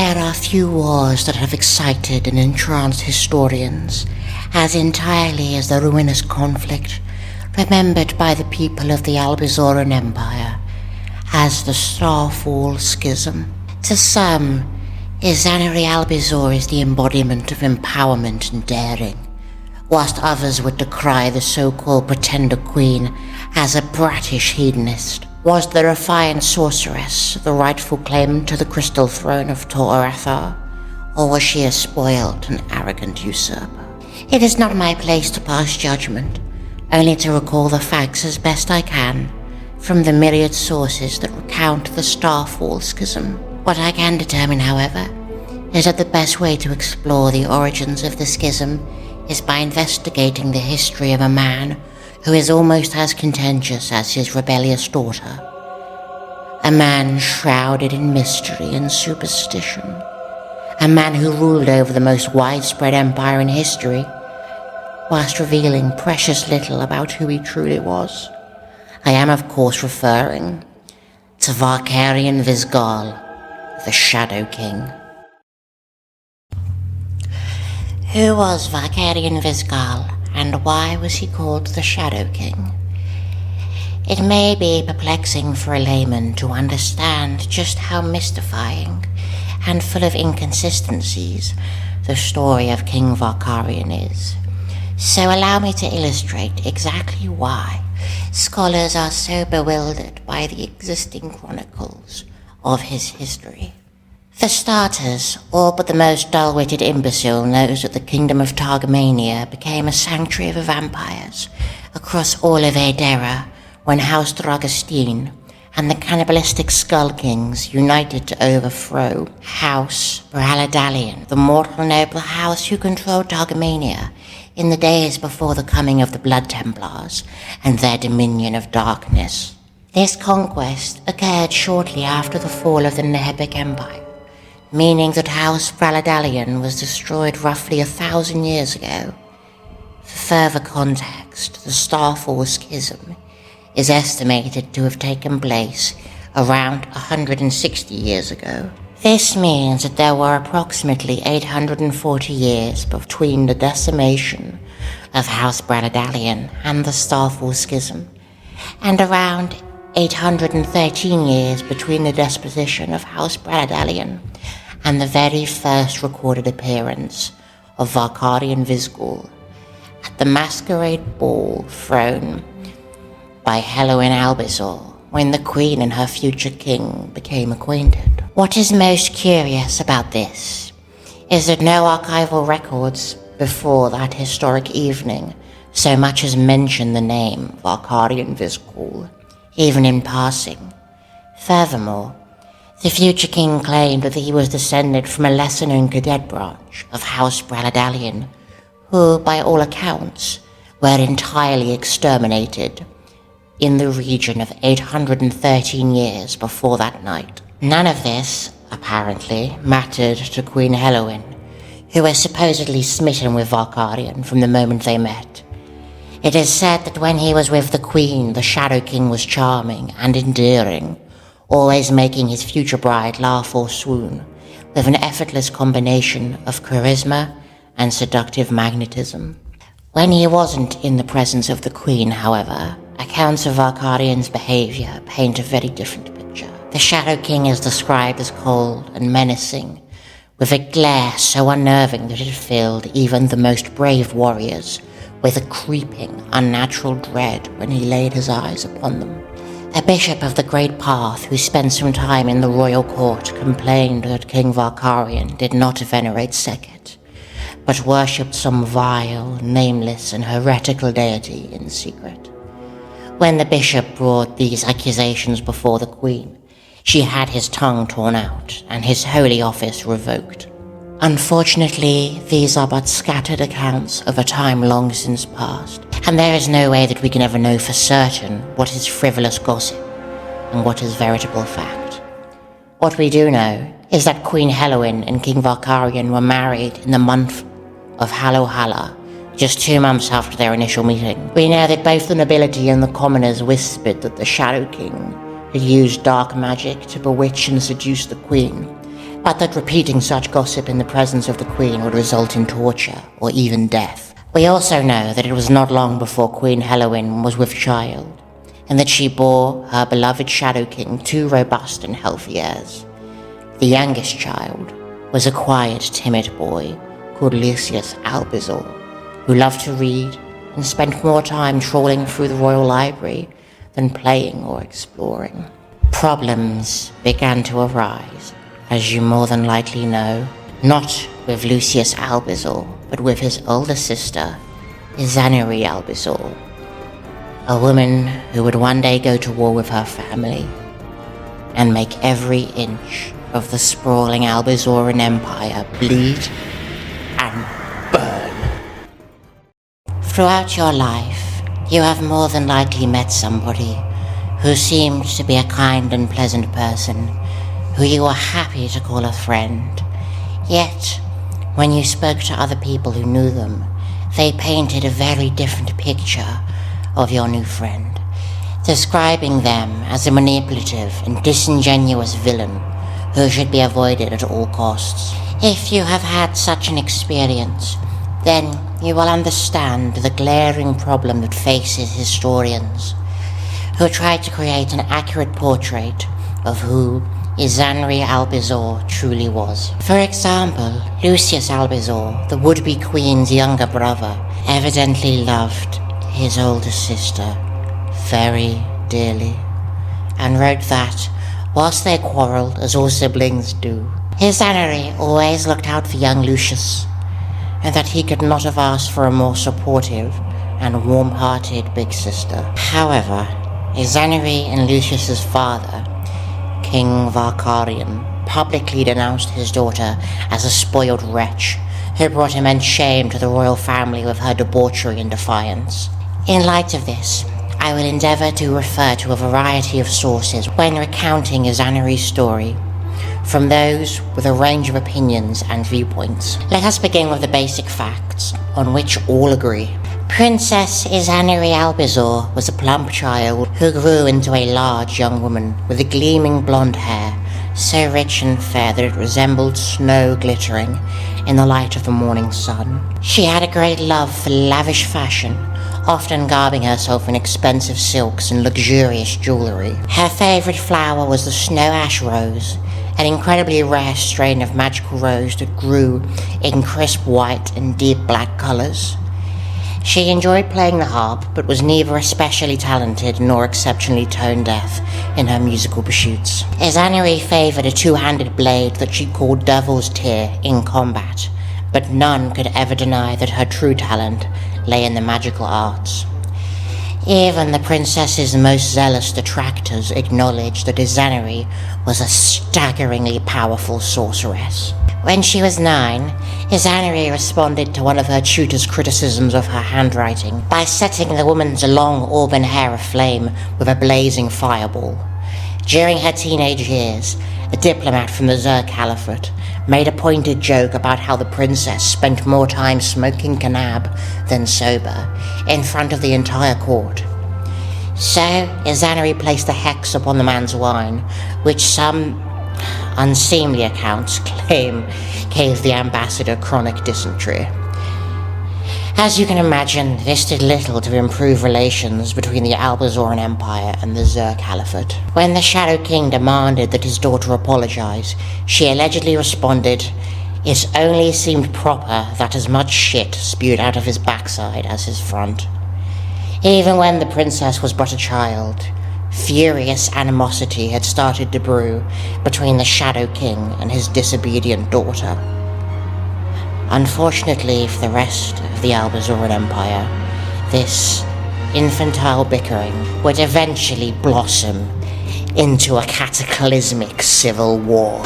There are few wars that have excited and entranced historians as entirely as the ruinous conflict remembered by the people of the Albizan Empire as the STARFALL schism. To some, Aederra Albizan is the embodiment of empowerment and daring, whilst others would decry the so-called pretender queen as a brattish hedonist. Was the refined sorceress the rightful claimant to the crystal throne of Aederra, or was she a spoiled and arrogant usurper? It is not my place to pass judgment, only to recall the facts as best I can from the myriad sources that recount the STARFALL schism. What I can determine, however, is that the best way to explore the origins of the schism is by investigating the history of a man who is almost as contentious as his rebellious daughter. A man shrouded in mystery and superstition. A man who ruled over the most widespread empire in history, whilst revealing precious little about who he truly was. I am, of course, referring to Vakarian Vizgal, the Shadow King. Who was Vakarian Vizgal, and why was he called the Shadow King? It may be perplexing for a layman to understand just how mystifying and full of inconsistencies the story of King Vakarian is. So allow me to illustrate exactly why scholars are so bewildered by the existing chronicles of his history. For starters, all but the most dull-witted imbecile knows that the kingdom of Targamania became a sanctuary of vampires across all of Aederra when House Dragostine and the cannibalistic Skull Kings united to overthrow House Braladalian, the mortal noble house who controlled Targamania in the days before the coming of the Blood Templars and their dominion of darkness. This conquest occurred shortly after the fall of the Magick Empire, meaning that House Braladalian was destroyed roughly 1,000 years ago. For further context, the STARFALL schism is estimated to have taken place around 160 years ago. This means that there were approximately 840 years between the decimation of House Braladalian and the STARFALL schism, and around 813 years between the disposition of House Braladalian and the very first recorded appearance of Vakarian Vizgal at the masquerade ball thrown by Halloween Albizan when the queen and her future king became acquainted. What is most curious about this is that no archival records before that historic evening so much as mention the name Vakarian Vizgal, even in passing. Furthermore, the future king claimed that he was descended from a lesser-known cadet branch of House Braladalian, who, by all accounts, were entirely exterminated in the region of 813 years before that night. None of this, apparently, mattered to Queen Halloween, who was supposedly smitten with Vakarian from the moment they met. It is said that when he was with the queen, the Shadow King was charming and endearing, always making his future bride laugh or swoon, with an effortless combination of charisma and seductive magnetism. When he wasn't in the presence of the queen, however, accounts of Vakarian's behavior paint a very different picture. The Shadow King is described as cold and menacing, with a glare so unnerving that it filled even the most brave warriors with a creeping, unnatural dread when he laid his eyes upon them. A bishop of the Great Path who spent some time in the royal court complained that King Vakarian did not venerate Sekhet, but worshipped some vile, nameless, and heretical deity in secret. When the bishop brought these accusations before the queen, she had his tongue torn out and his holy office revoked. Unfortunately, these are but scattered accounts of a time long since past, and there is no way that we can ever know for certain what is frivolous gossip and what is veritable fact. What we do know is that Queen Halloween and King Vakarian were married in the month of Hallowhalla, just 2 months after their initial meeting. We know that both the nobility and the commoners whispered that the Shadow King had used dark magic to bewitch and seduce the queen, but that repeating such gossip in the presence of the Queen would result in torture or even death. We also know that it was not long before Queen Helowyn was with child, and that she bore her beloved Shadow King 2 robust and healthy heirs. The youngest child was a quiet, timid boy called Lucius Albizan, who loved to read and spent more time trawling through the royal library than playing or exploring. Problems began to arise, as you more than likely know, not with Lucius Albizan, but with his older sister, Aederra Albizan, a woman who would one day go to war with her family and make every inch of the sprawling Albizan Empire bleed and burn. Throughout your life, you have more than likely met somebody who seemed to be a kind and pleasant person, who you were happy to call a friend. Yet, when you spoke to other people who knew them, they painted a very different picture of your new friend, describing them as a manipulative and disingenuous villain who should be avoided at all costs. If you have had such an experience, then you will understand the glaring problem that faces historians who try to create an accurate portrait of who Aederra Albizan truly was. For example, Lucius Albizan, the would-be queen's younger brother, evidently loved his older sister very dearly, and wrote that, whilst they quarrelled, as all siblings do, Aederra always looked out for young Lucius, and that he could not have asked for a more supportive and warm-hearted big sister. However, Aederra and Lucius's father, King Valkarion, publicly denounced his daughter as a spoiled wretch who brought immense shame to the royal family with her debauchery and defiance. In light of this, I will endeavour to refer to a variety of sources when recounting Aederra's story, from those with a range of opinions and viewpoints. Let us begin with the basic facts, on which all agree. Princess Aederra Albizan was a plump child who grew into a large young woman with a gleaming blonde hair, so rich and fair that it resembled snow glittering in the light of the morning sun. She had a great love for lavish fashion, often garbing herself in expensive silks and luxurious jewellery. Her favourite flower was the snow ash rose, an incredibly rare strain of magical rose that grew in crisp white and deep black colours. She enjoyed playing the harp, but was neither especially talented nor exceptionally tone-deaf in her musical pursuits. Aederra favoured a two-handed blade that she called Devil's Tear in combat, but none could ever deny that her true talent lay in the magical arts. Even the princess's most zealous detractors acknowledged that Aederra was a staggeringly powerful sorceress. When she was 9, Aederra responded to one of her tutor's criticisms of her handwriting by setting the woman's long auburn hair aflame with a blazing fireball. During her teenage years, a diplomat from the Zerg Caliphate made a pointed joke about how the princess spent more time smoking canab than sober in front of the entire court. So, Aederra placed a hex upon the man's wine, which some unseemly accounts claim gave the ambassador chronic dysentery. As you can imagine, this did little to improve relations between the Albizan Empire and the Zerg Caliphate. When the Shadow King demanded that his daughter apologize, she allegedly responded, "It only seemed proper that as much shit spewed out of his backside as his front." Even when the princess was but a child, furious animosity had started to brew between the Shadow King and his disobedient daughter. Unfortunately for the rest of the Albizan Empire, this infantile bickering would eventually blossom into a cataclysmic civil war.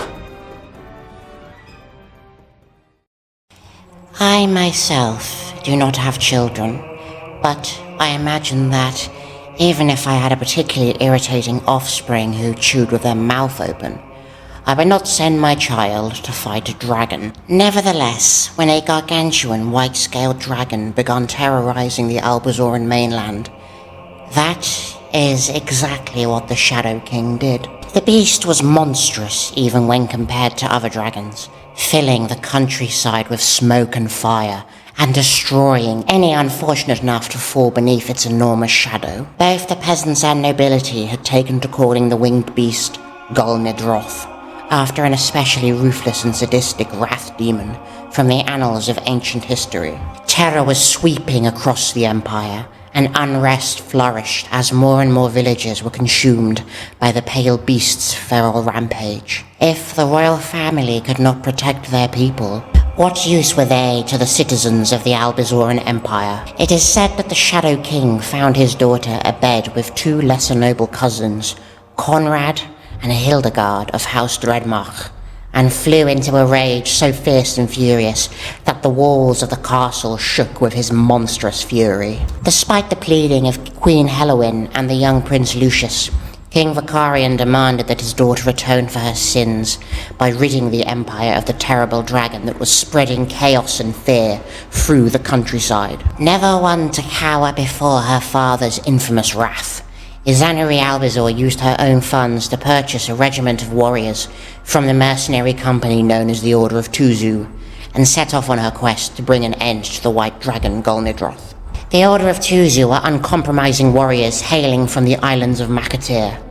I myself do not have children, but I imagine that even if I had a particularly irritating offspring who chewed with their mouth open, I would not send my child to fight a dragon. Nevertheless, when a gargantuan white-scaled dragon began terrorizing the Albizan mainland, that is exactly what the Shadow King did. The beast was monstrous even when compared to other dragons, filling the countryside with smoke and fire, and destroying any unfortunate enough to fall beneath its enormous shadow. Both the peasants and nobility had taken to calling the winged beast Gulnidroth, after an especially ruthless and sadistic wrath demon from the annals of ancient history. Terror was sweeping across the empire, and unrest flourished as more and more villages were consumed by the pale beast's feral rampage. If the royal family could not protect their people, what use were they to the citizens of the Albizan Empire? It is said that the Shadow King found his daughter abed with two lesser noble cousins, Conrad and Hildegard of House Dredmach, and flew into a rage so fierce and furious that the walls of the castle shook with his monstrous fury. Despite the pleading of Queen Helowyn and the young Prince Lucius, King Vicarian demanded that his daughter atone for her sins by ridding the empire of the terrible dragon that was spreading chaos and fear through the countryside. Never one to cower before her father's infamous wrath, Aederra I used her own funds to purchase a regiment of warriors from the mercenary company known as the Order of Tuzu, and set off on her quest to bring an end to the white dragon Gulnidroth. The Order of Tuzu are uncompromising warriors hailing from the islands of Makatir,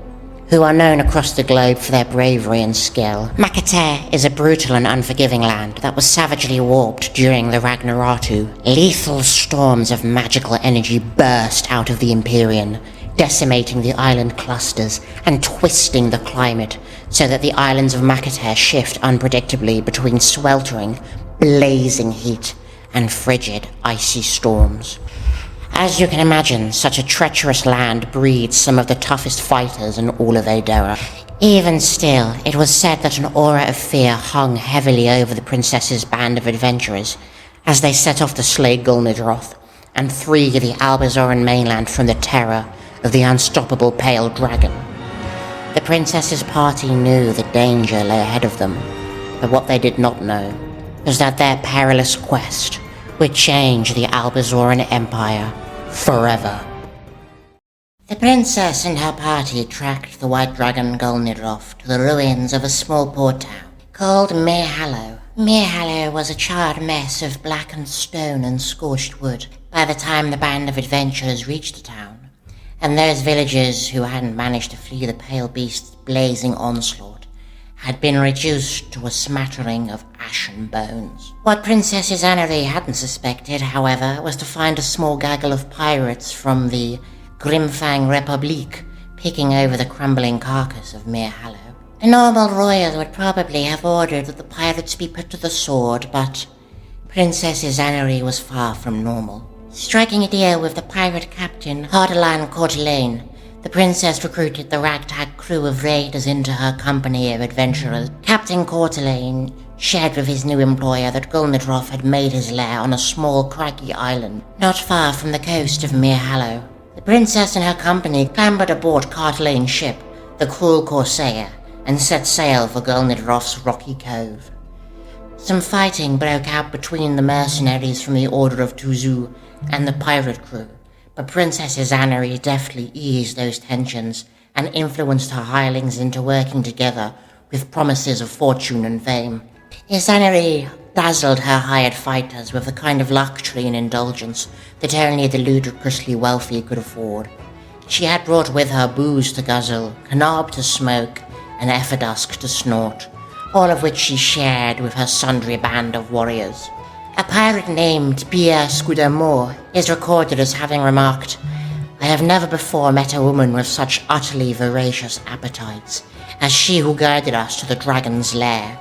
who are known across the globe for their bravery and skill. Makatir is a brutal and unforgiving land that was savagely warped during the Ragnaratu. Lethal storms of magical energy burst out of the Empyrean, decimating the island clusters and twisting the climate so that the islands of Makatir shift unpredictably between sweltering, blazing heat and frigid, icy storms. As you can imagine, such a treacherous land breeds some of the toughest fighters in all of Aederra. Even still, it was said that an aura of fear hung heavily over the princess's band of adventurers as they set off to slay Gulnidroth and free the Albizoran mainland from the terror of the unstoppable pale dragon. The princess's party knew the danger lay ahead of them, but what they did not know was that their perilous quest would change the Albizoran Empire forever. The princess and her party tracked the white dragon Gulnidroth to the ruins of a small port town called Mirhallow. Mirhallow was a charred mess of blackened stone and scorched wood by the time the band of adventurers reached the town, and those villagers who hadn't managed to flee the pale beast's blazing onslaught had been reduced to a smattering of ashen bones. What Princess Aederra hadn't suspected, however, was to find a small gaggle of pirates from the Grimfang Republique picking over the crumbling carcass of Mirhallow. A normal royal would probably have ordered that the pirates be put to the sword, but Princess Aederra was far from normal. Striking a deal with the pirate captain, Hardelan Courtelaine, the princess recruited the ragtag crew of raiders into her company of adventurers. Captain Courtelaine shared with his new employer that Gulnidroth had made his lair on a small craggy island not far from the coast of Mirhallow. The princess and her company clambered aboard Courtelaine's ship, the Cruel Corsair, and set sail for Gulnidroth's rocky cove. Some fighting broke out between the mercenaries from the Order of Tuzu and the pirate crew, but Princess Aederra deftly eased those tensions and influenced her hirelings into working together with promises of fortune and fame. Aederra dazzled her hired fighters with the kind of luxury and indulgence that only the ludicrously wealthy could afford. She had brought with her booze to guzzle, canard to smoke, and efferdusk to snort, all of which she shared with her sundry band of warriors. A pirate named Pierre Scudamore is recorded as having remarked, "I have never before met a woman with such utterly voracious appetites as she who guided us to the dragon's lair.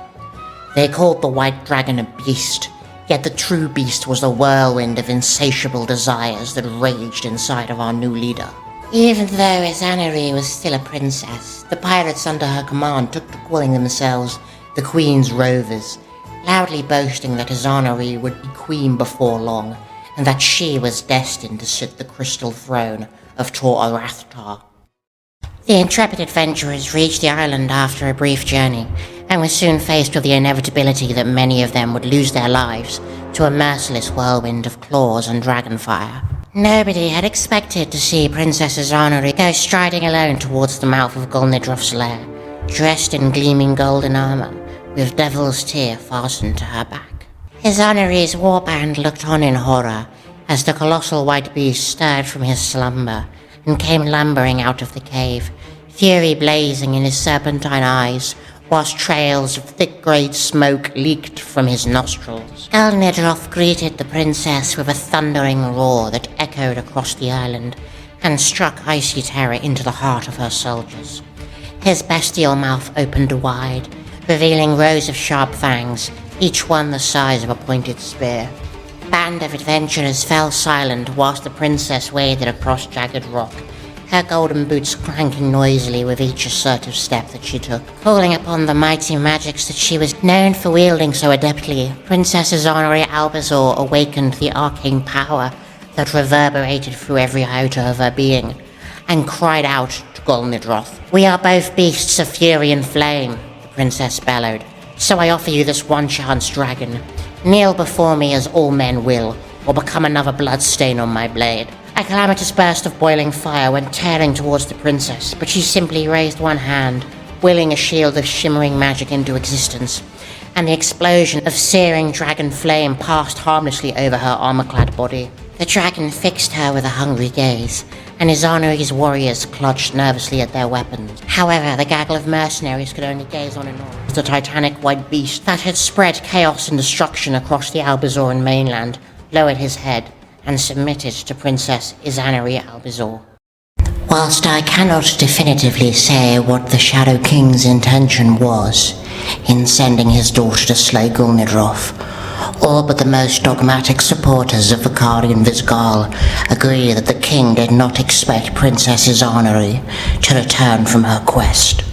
They called the white dragon a beast, yet the true beast was the whirlwind of insatiable desires that raged inside of our new leader." Even though Aederra was still a princess, the pirates under her command took to calling themselves the Queen's Rovers, loudly boasting that Aederra would be queen before long, and that she was destined to sit the crystal throne of Tor Arathtar. The intrepid adventurers reached the island after a brief journey, and were soon faced with the inevitability that many of them would lose their lives to a merciless whirlwind of claws and dragonfire. Nobody had expected to see Princess Aederra go striding alone towards the mouth of Gulnidroth's lair, dressed in gleaming golden armour, with devil's tear fastened to her back. His Honoree's warband looked on in horror as the colossal white beast stirred from his slumber and came lumbering out of the cave, fury blazing in his serpentine eyes, whilst trails of thick grey smoke leaked from his nostrils. Gulnidroth greeted the princess with a thundering roar that echoed across the island and struck icy terror into the heart of her soldiers. His bestial mouth opened wide, revealing rows of sharp fangs, each one the size of a pointed spear. A band of adventurers fell silent whilst the princess waded across jagged rock, her golden boots clanking noisily with each assertive step that she took. Calling upon the mighty magics that she was known for wielding so adeptly, Princess Aederra I awakened the arcane power that reverberated through every iota of her being, and cried out to Gulnidroth. "We are both beasts of fury and flame," the princess bellowed, "so I offer you this one chance, dragon. Kneel before me as all men will, or become another bloodstain on my blade." A calamitous burst of boiling fire went tearing towards the princess, but she simply raised one hand, willing a shield of shimmering magic into existence, and the explosion of searing dragon flame passed harmlessly over her armor-clad body. The dragon fixed her with a hungry gaze, and his Honoree's warriors clutched nervously at their weapons. However, the gaggle of mercenaries could only gaze on in awe as the titanic white beast that had spread chaos and destruction across the Albizan mainland lowered his head and submitted to Princess Aederra I. Whilst I cannot definitively say what the Shadow King's intention was in sending his daughter to slay Gulnidroth, all but the most dogmatic supporters of Vicarian Visgal agree that the king did not expect Princess Aederra to return from her quest.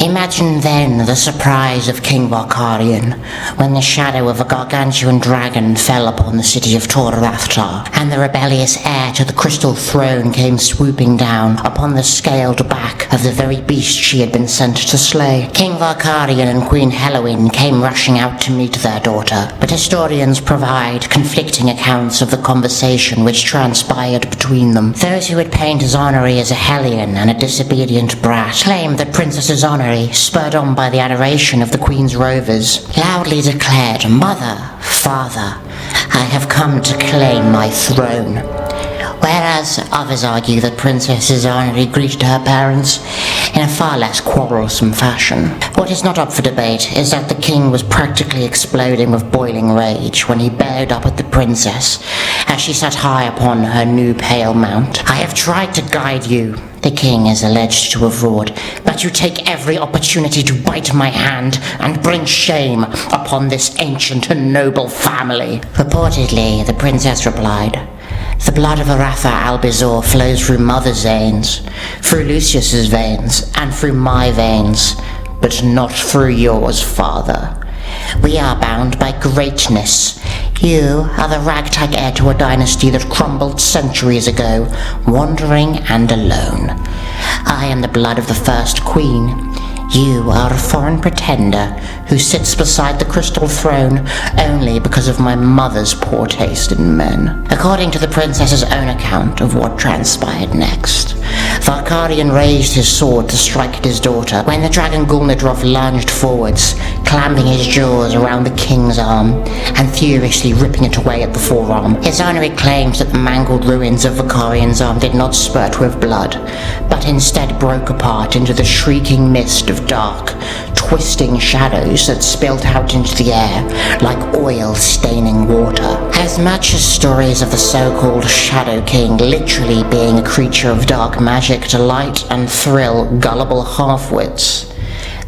Imagine then the surprise of King Vicarian when the shadow of a gargantuan dragon fell upon the city of Torrathtar, and the rebellious heir to the crystal throne came swooping down upon the scaled back of the very beast she had been sent to slay. King Vicarian and Queen Halloween came rushing out to meet their daughter, but historians provide conflicting accounts of the conversation which transpired between them. Those who would paint Aederra as a hellion and a disobedient brat claim that Princess Aederra, spurred on by the adoration of the Queen's rovers, loudly declared, "Mother, father, I have come to claim my throne." Whereas others argue that Princess Aederra greeted her parents in a far less quarrelsome fashion. What is not up for debate is that the king was practically exploding with boiling rage when he bellowed up at the princess as she sat high upon her new pale mount. "I have tried to guide you," the king is alleged to have roared, "but you take every opportunity to bite my hand and bring shame upon this ancient and noble family." Reportedly, the princess replied, "The blood of Aratha Albizor flows through Mother's veins, through Lucius's veins, and through my veins, but not through yours, father. We are bound by greatness. You are the ragtag heir to a dynasty that crumbled centuries ago, wandering and alone. I am the blood of the first queen. You are a foreign pretender who sits beside the crystal throne only because of my mother's poor taste in men." According to the princess's own account of what transpired next, Vicarian raised his sword to strike at his daughter when the dragon Gulnidroth lunged forwards, clamping his jaws around the king's arm and furiously ripping it away at the forearm. His Honoree claims that the mangled ruins of Vicarian's arm did not spurt with blood, but instead broke apart into the shrieking mist of dark, twisting shadows that spilt out into the air like oil staining water. As much as stories of the so-called Shadow King literally being a creature of dark magic delight and thrill gullible half-wits,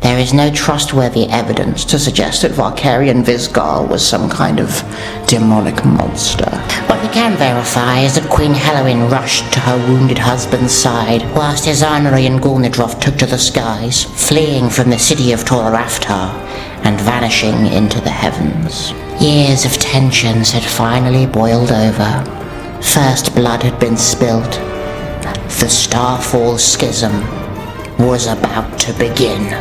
there is no trustworthy evidence to suggest that Vicarian Visgal was some kind of demonic monster. What we can verify is that Queen Halloween rushed to her wounded husband's side, whilst his Honoree and Gulnidroth took to the skies, fleeing from the city of Torrathtar and vanishing into the heavens. Years of tensions had finally boiled over. First blood had been spilt. The STARFALL schism was about to begin.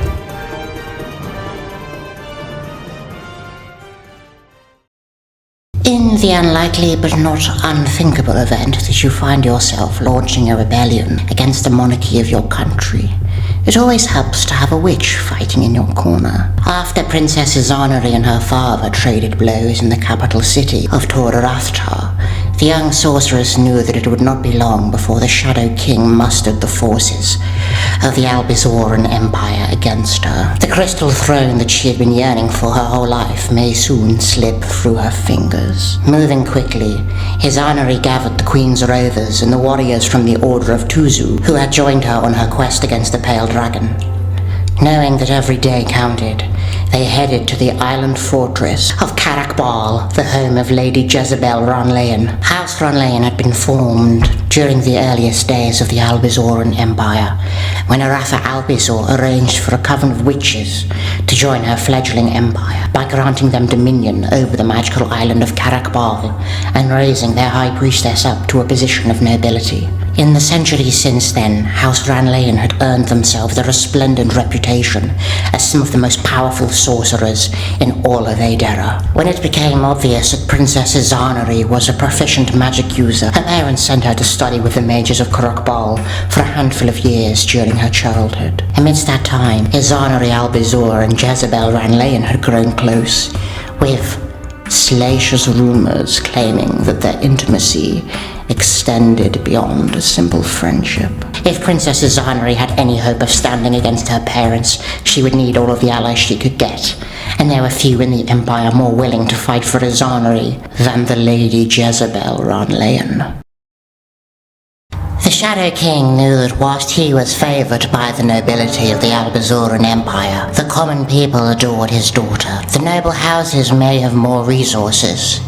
In the unlikely but not unthinkable event that you find yourself launching a rebellion against the monarchy of your country, It always helps to have a witch fighting in your corner. After Princess Izanari and her father traded blows in the capital city of Tor-Arathtar, the young sorceress knew that it would not be long before the Shadow King mustered the forces of the Albizan Empire against her. The crystal throne that she had been yearning for her whole life may soon slip through her fingers. Moving quickly, Izanari gathered the Queen's rovers and the warriors from the Order of Tuzu, who had joined her on her quest against the Pale Dragon. Knowing that every day counted, they headed to the island fortress of Karakbal, the home of Lady Jezebel Ranlayan. House Ranlayan had been formed during the earliest days of the Albizan Empire, when Aratha Albizor arranged for a coven of witches to join her fledgling empire by granting them dominion over the magical island of Karakbal and raising their high priestess up to a position of nobility. In the centuries since then, House Ranlayan had earned themselves a resplendent reputation as some of the most powerful sorcerers in all of Aederra. When it became obvious that Princess Izanari was a proficient magic user, her parents sent her to study with the mages of Karakbal for a handful of years during her childhood. Amidst that time, Izanari Albizor and Jezebel Ranlayan had grown close, with salacious rumors claiming that their intimacy extended beyond a simple friendship. If Princess Izanari had any hope of standing against her parents, she would need all of the allies she could get, and there were few in the Empire more willing to fight for Izanari than the Lady Jezebel Ranlayan. The Shadow King knew that whilst he was favoured by the nobility of the Albizan Empire, the common people adored his daughter. The noble houses may have more resources,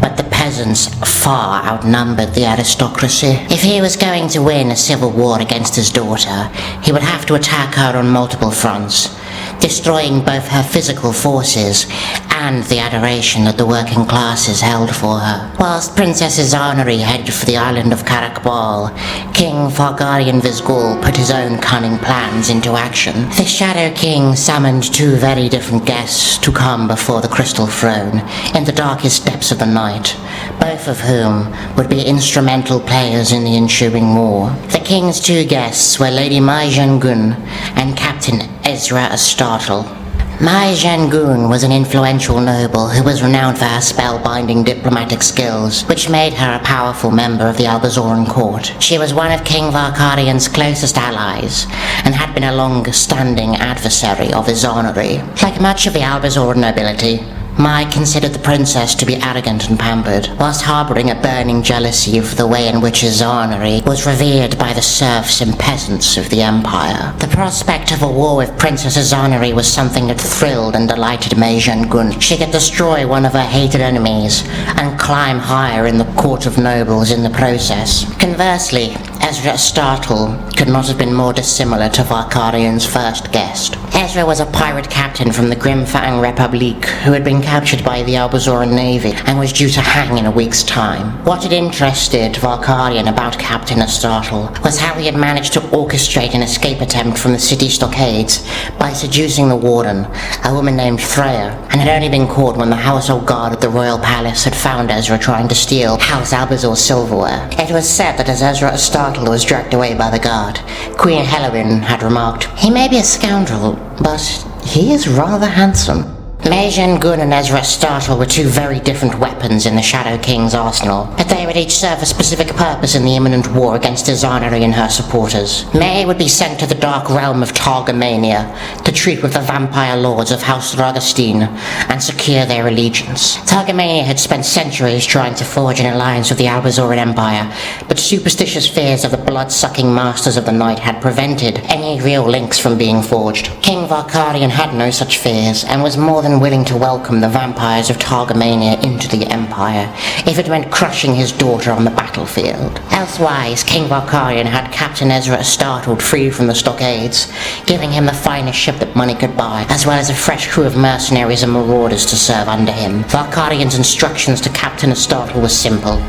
but the peasants far outnumbered the aristocracy. If he was going to win a civil war against his daughter, he would have to attack her on multiple fronts, destroying both her physical forces and the adoration that the working classes held for her. Whilst Princess Izanari headed for the island of Karakbal, King Fargarian Vizgul put his own cunning plans into action. The Shadow King summoned two very different guests to come before the Crystal Throne in the darkest depths of the night, both of whom would be instrumental players in the ensuing war. The king's two guests were Lady Mai Zhengun and Captain Aederra I. Mai Zhengun was an influential noble who was renowned for her spellbinding diplomatic skills, which made her a powerful member of the Albizan court. She was one of King Varkarian's closest allies, and had been a long-standing adversary of Izanari. Like much of the Albizan nobility, Mai considered the princess to be arrogant and pampered, whilst harbouring a burning jealousy for the way in which Izanari was revered by the serfs and peasants of the empire. The prospect of a war with Princess Izanari was something that thrilled and delighted Mai Zhengun. She could destroy one of her hated enemies and climb higher in the court of nobles in the process. Conversely, Aederra I could not have been more dissimilar to Varkarian's first guest. Aederra was a pirate captain from the Grimfang Republic who had been captured by the Albizan Navy and was due to hang in a week's time. What had interested Varkarian about Captain Astartle was how he had managed to orchestrate an escape attempt from the city stockades by seducing the warden, a woman named Freya, and had only been caught when the household guard at the royal palace had found Aederra trying to steal House Albizor's silverware. It was said that as Aederra Astartle was dragged away by the guard, Queen Helowyn had remarked, "He may be a scoundrel, but he is rather handsome." Mai Zhengun and Aederra Astartle were two very different weapons in the Shadow King's arsenal, but they would each serve a specific purpose in the imminent war against Izanari and her supporters. Mai would be sent to the dark realm of Targamania to treat with the vampire lords of House Ragastine and secure their allegiance. Targamania had spent centuries trying to forge an alliance with the Albizan Empire, but superstitious fears of the blood-sucking masters of the night had prevented any real links from being forged. King Varkarian had no such fears, and was more than willing to welcome the vampires of Targamania into the Empire, if it meant crushing his daughter on the battlefield. Elsewise, King Varkarian had Captain Aederra Astartle freed from the stockades, giving him the finest ship that money could buy, as well as a fresh crew of mercenaries and marauders to serve under him. Varkarian's instructions to Captain Astartle were simple: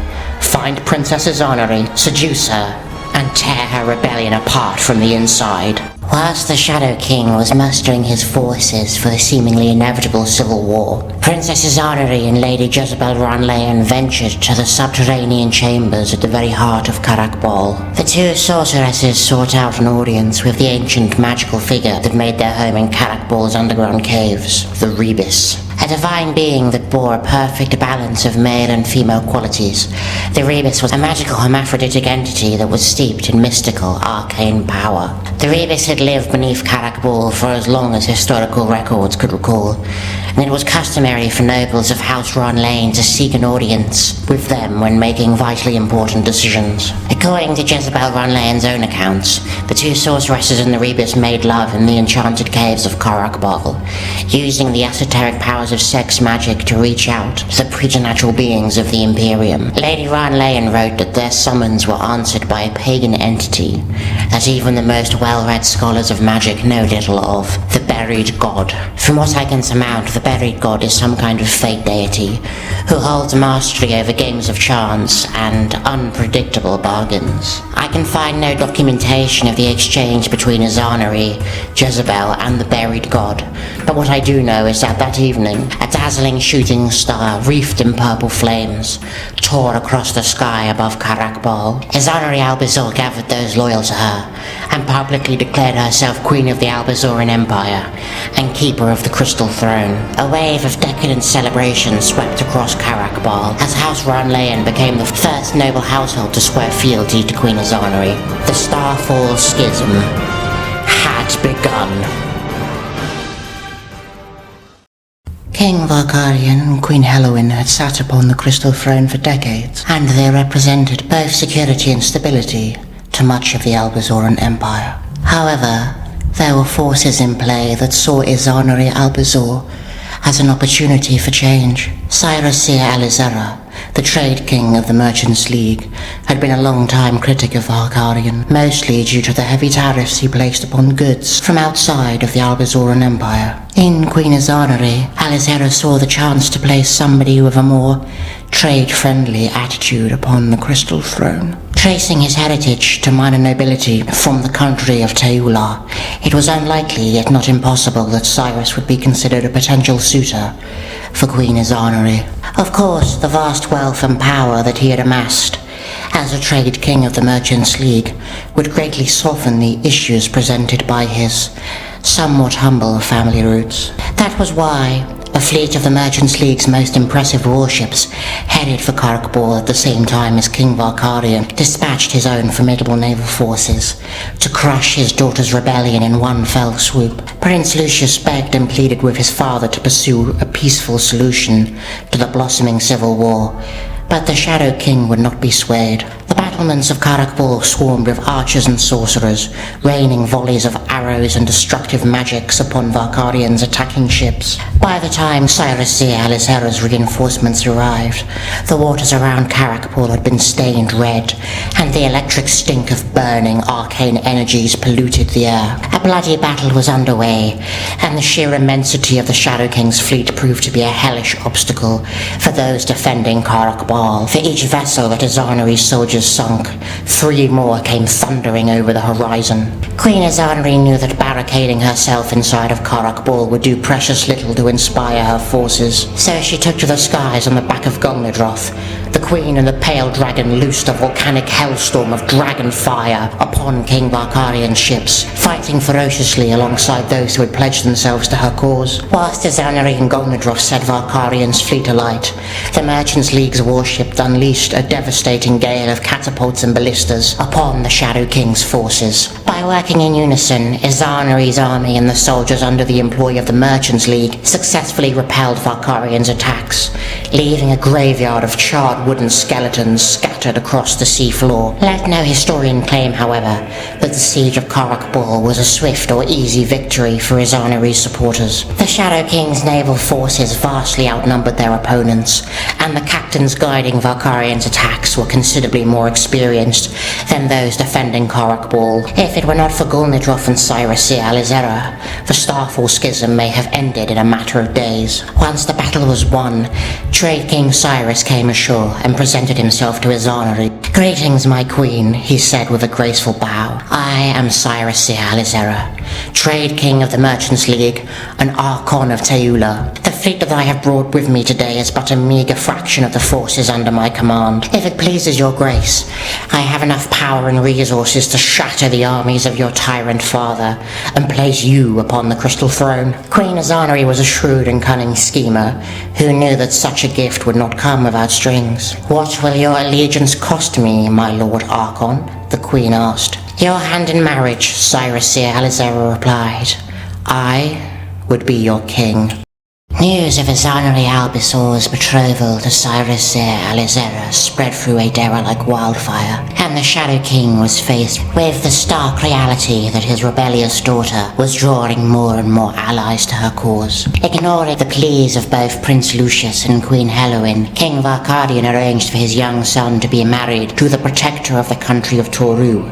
find Princess Izanari, seduce her, and tear her rebellion apart from the inside. Whilst the Shadow King was mustering his forces for the seemingly inevitable civil war, Princesses Aederra and Lady Jezebel Ranlayan ventured to the subterranean chambers at the very heart of Karakbal. The two sorceresses sought out an audience with the ancient magical figure that made their home in Karakbal's underground caves, the Rebis. A divine being that bore a perfect balance of male and female qualities, the Rebis was a magical hermaphroditic entity that was steeped in mystical, arcane power. The Rebis had lived beneath Karakbal for as long as historical records could recall, and it was customary for nobles of House Ranlayan to seek an audience with them when making vitally important decisions. According to Jezebel Ranlayan's own accounts, the two sorceresses and the Rebis made love in the enchanted caves of Karakbal, using the esoteric powers of sex magic to reach out to the preternatural beings of the Empyrean. Lady Ranlayan wrote that their summons were answered by a pagan entity that even the most well-read scholars of magic know little of, the buried god. From what I can surmount, the buried god is some kind of fate deity who holds mastery over games of chance and unpredictable bargains. I can find no documentation of the exchange between Aederra, Jezebel, and the buried god, but what I do know is that that evening, a dazzling shooting star wreathed in purple flames tore across the sky above Karakbal. Aederra Albizan gathered those loyal to her and publicly declared herself Queen of the Albizan Empire and Keeper of the Crystal Throne. A wave of decadent celebration swept across Karakbal as House Ranlayan became the first noble household to swear fealty to Queen Aederra. The STARFALL SCHISM had begun. King Valkarion and Queen Helowyn had sat upon the Crystal Throne for decades, and they represented both security and stability to much of the Albizan Empire. However, there were forces in play that saw Aederra Albizan as an opportunity for change. Cyrus Alizera, the trade king of the Merchants' League, had been a long-time critic of Valkarion, mostly due to the heavy tariffs he placed upon goods from outside of the Albizan Empire. In Queen Aederra, Alizera saw the chance to place somebody with a more trade-friendly attitude upon the Crystal Throne. Tracing his heritage to minor nobility from the country of Teula, it was unlikely yet not impossible that Cyrus would be considered a potential suitor for Queen Aederra. Of course, the vast wealth and power that he had amassed as a trade king of the Merchants' League would greatly soften the issues presented by his somewhat humble family roots. That was why a fleet of the Merchants' League's most impressive warships headed for Karakbal at the same time as King Valkarion dispatched his own formidable naval forces to crush his daughter's rebellion in one fell swoop. Prince Lucius begged and pleaded with his father to pursue a peaceful solution to the blossoming civil war, but the Shadow King would not be swayed. The battlements of Karakbal swarmed with archers and sorcerers, raining volleys of arrows and destructive magics upon Valkarion's attacking ships. By the time Cyrus Alizera's reinforcements arrived, the waters around Karakbal had been stained red, and the electric stink of burning arcane energies polluted the air. A bloody battle was underway, and the sheer immensity of the Shadow King's fleet proved to be a hellish obstacle for those defending Karakbal. For each vessel that Aederra's soldiers sunk, 3 more came thundering over the horizon. Queen Aederra knew that barricading herself inside of Karakbal would do precious little to inspire her forces, so she took to the skies on the back of Golnidroth. The Queen and the Pale Dragon loosed a volcanic hellstorm of dragon fire upon King Valkarion's ships, fighting ferociously alongside those who had pledged themselves to her cause. Whilst Aederra and Golnidroth set Valkarion's fleet alight, the Merchants' League's warships unleashed a devastating gale of catapults and ballistas upon the Shadow King's forces. By working in unison, Aederra's army and the soldiers under the employ of the Merchants' League successfully repelled Valkarion's attacks, leaving a graveyard of charred wooden skeletons scattered across the seafloor. Let no historian claim, however, that the siege of Karakbal was a swift or easy victory for Aederra's supporters. The Shadow King's naval forces vastly outnumbered their opponents, and the captains guiding Valkarion's attacks were considerably more experienced than those defending Karakbal. If it were not for Golnidroth and Cyrus Alizera, the STARFALL Schism may have ended in a matter of days. Once the battle was won, Trade King Cyrus came ashore and presented himself to Aederra. "Greetings, my queen," he said with a graceful bow. "I am Cyrus Alizera, Trade King of the Merchants League, an Archon of Teula. The fleet that I have brought with me today is but a meagre fraction of the forces under my command. If it pleases your grace, I have enough power and resources to shatter the armies of your tyrant father and place you upon the crystal throne. Queen Azanari was a shrewd and cunning schemer who knew that such a gift would not come without strings. What will your allegiance cost me, my lord Archon? The queen asked. Your hand in marriage, Cyrusir Aederra replied. I would be your king. News of Azanari Albisor's betrothal to Cyrusir Aederra spread through Aederra like wildfire, and the Shadow King was faced with the stark reality that his rebellious daughter was drawing more and more allies to her cause. Ignoring the pleas of both Prince Lucius and Queen Helluin, King Varkadian arranged for his young son to be married to the protector of the country of Toru,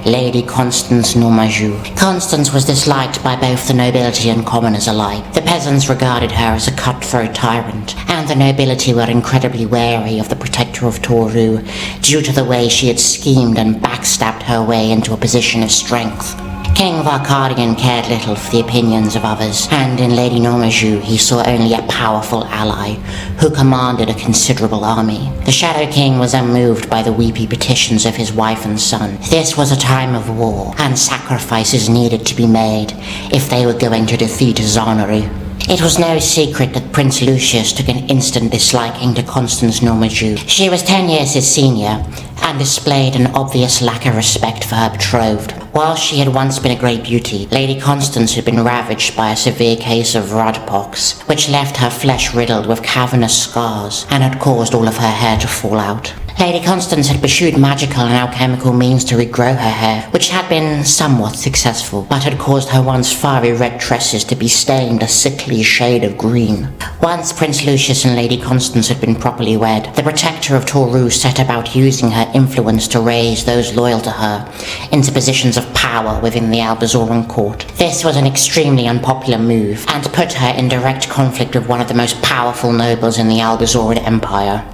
Lady Constance Normajou. Constance was disliked by both the nobility and commoners alike. The peasants regarded her as a cutthroat tyrant, and the nobility were incredibly wary of the protector of Toru due to the way she had schemed and backstabbed her way into a position of strength. King Varkadian cared little for the opinions of others, and in Lady Normajou he saw only a powerful ally who commanded a considerable army. The Shadow King was unmoved by the weepy petitions of his wife and son. This was a time of war, and sacrifices needed to be made if they were going to defeat Azanari. It was no secret that Prince Lucius took an instant disliking to Constance Normajou. She was 10 years his senior, and displayed an obvious lack of respect for her betrothed. While she had once been a great beauty, Lady Constance had been ravaged by a severe case of rudpox, which left her flesh riddled with cavernous scars, and had caused all of her hair to fall out. Lady Constance had pursued magical and alchemical means to regrow her hair, which had been somewhat successful, but had caused her once fiery red tresses to be stained a sickly shade of green. Once Prince Lucius and Lady Constance had been properly wed, the protector of Toru set about using her influence to raise those loyal to her into positions of power within the Albizoran court. This was an extremely unpopular move, and put her in direct conflict with one of the most powerful nobles in the Albizoran Empire,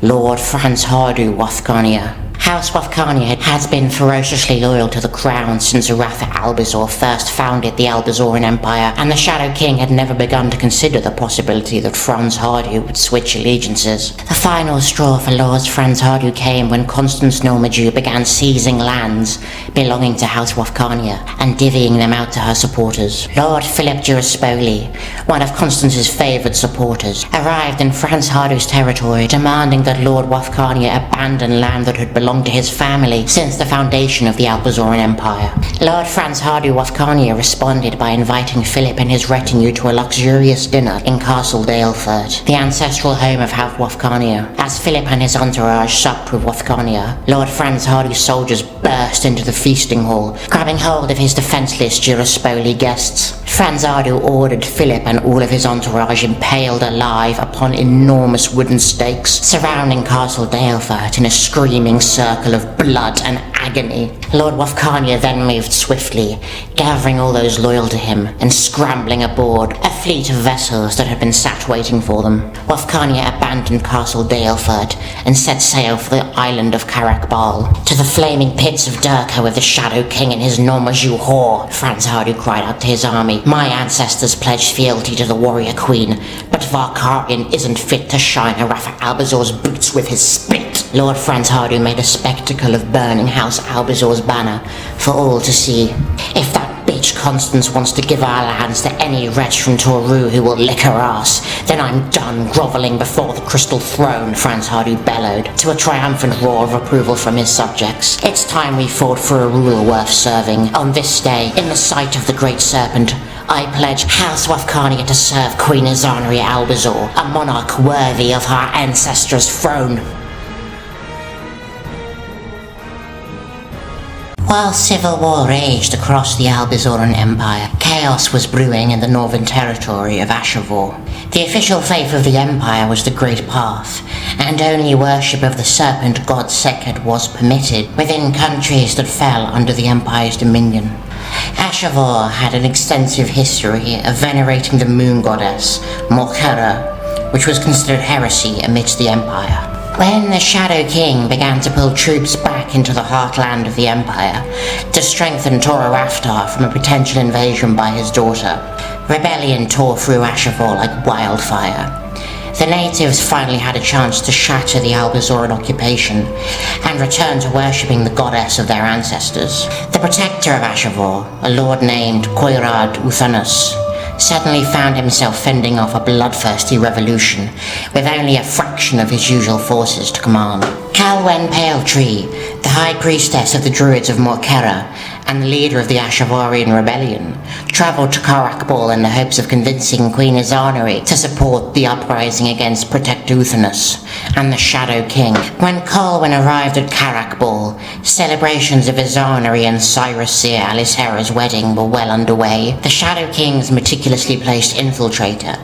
Lord Franz Hardu Wafkania. House Wafkania had been ferociously loyal to the crown since Aratha Albizor first founded the Albizoran Empire, and the Shadow King had never begun to consider the possibility that Franz Hardu would switch allegiances. The final straw for Lord Franz Hardu came when Constance Normajou began seizing lands belonging to House Wafkania and divvying them out to her supporters. Lord Philip Giraspoli, one of Constance's favoured supporters, arrived in Franz Hardu's territory demanding that Lord Wafkania abandon land that had belonged to his family since the foundation of the Albizoran Empire. Lord Franz Hardu Wafkania responded by inviting Philip and his retinue to a luxurious dinner in Castle Dalefurt, the ancestral home of House Wafkania. As Philip and his entourage supped with Wafkania, Lord Franz Hardu's soldiers burst into the feasting hall, grabbing hold of his defenceless Giraspoli guests. Franz Hardu ordered Philip and all of his entourage impaled alive upon enormous wooden stakes surrounding Castle Dalefurt in a screaming circle of blood and agony. Lord Wafkania then moved swiftly, gathering all those loyal to him and scrambling aboard a fleet of vessels that had been sat waiting for them. Wafkania abandoned Castle Dalefurt and set sail for the island of Karakbal. To the flaming pits of Durka with the Shadow King and his Normajou whore, Franz Hardu cried out to his army. My ancestors pledged fealty to the warrior queen, but Varkadian isn't fit to shine Aratha Albizor's boots with his spit. Lord Franz Hardu made a spectacle of burning House Albizor's banner for all to see. If that bitch Constance wants to give our lands to any wretch from Toru who will lick her ass, then I'm done grovelling before the crystal throne, Franz Hardu bellowed, to a triumphant roar of approval from his subjects. It's time we fought for a rule worth serving. On this day, in the sight of the great serpent, I pledge House Wafkania to serve Queen Azanari Albizor, a monarch worthy of her ancestors' throne. While civil war raged across the Albizoran Empire, chaos was brewing in the northern territory of Ashavor. The official faith of the empire was the Great Path, and only worship of the serpent god Sekhet was permitted within countries that fell under the empire's dominion. Ashavor had an extensive history of venerating the moon goddess, Mokhera, which was considered heresy amidst the empire. When the Shadow King began to pull troops back into the heartland of the Empire to strengthen Tora Raftar from a potential invasion by his daughter, rebellion tore through Asheville like wildfire. The natives finally had a chance to shatter the Albizoran occupation and return to worshipping the goddess of their ancestors. The protector of Asheville, a lord named Koirad Uthanus, suddenly found himself fending off a bloodthirsty revolution with only a fraction of his usual forces to command. Calwen Paletree, the high priestess of the druids of Morkera and the leader of the Ashevarian rebellion, travelled to Karakbal in the hopes of convincing Queen Izanari to support the uprising against Protector Uthanus and the Shadow King. When Calwen arrived at Karakbal, celebrations of Izanari and Cyrus Seer Alisera's wedding were well underway. The Shadow King's meticulously placed infiltrator,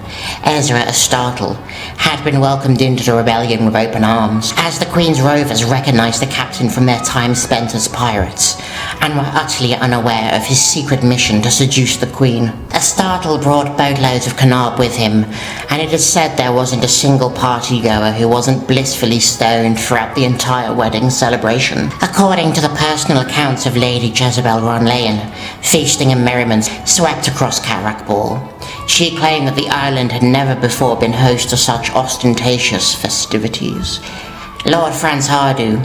Aederra I, had been welcomed into the rebellion with open arms, as the Queen's rovers recognised the captain from their time spent as pirates, and were utterly unaware of his secret mission to seduce the Queen. Astartle brought boatloads of Kanab with him, and it is said there wasn't a single partygoer who wasn't blissfully stoned throughout the entire wedding celebration. According to the personal accounts of Lady Jezebel Ronlayan, feasting and merriment swept across Karakbal. She claimed that the island had never before been host to such ostentatious festivities. Lord Franz Hardu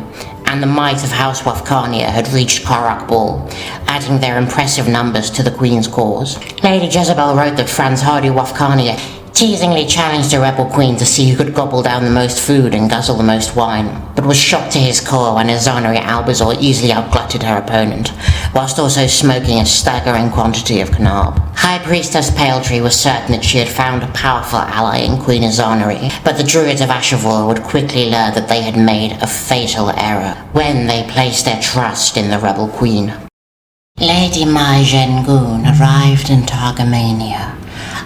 and the might of House Wafkania had reached Karakbal, adding their impressive numbers to the Queen's cause. Lady Jezebel wrote that Franz Hardu Wafkania teasingly challenged the rebel queen to see who could gobble down the most food and guzzle the most wine, but was shocked to his core when Izanari Albizor easily outglutted her opponent, whilst also smoking a staggering quantity of Kanab. High Priestess Paletree was certain that she had found a powerful ally in Queen Izanari, but the druids of Asheville would quickly learn that they had made a fatal error when they placed their trust in the rebel queen. Lady Mai Zhengun arrived in Targamania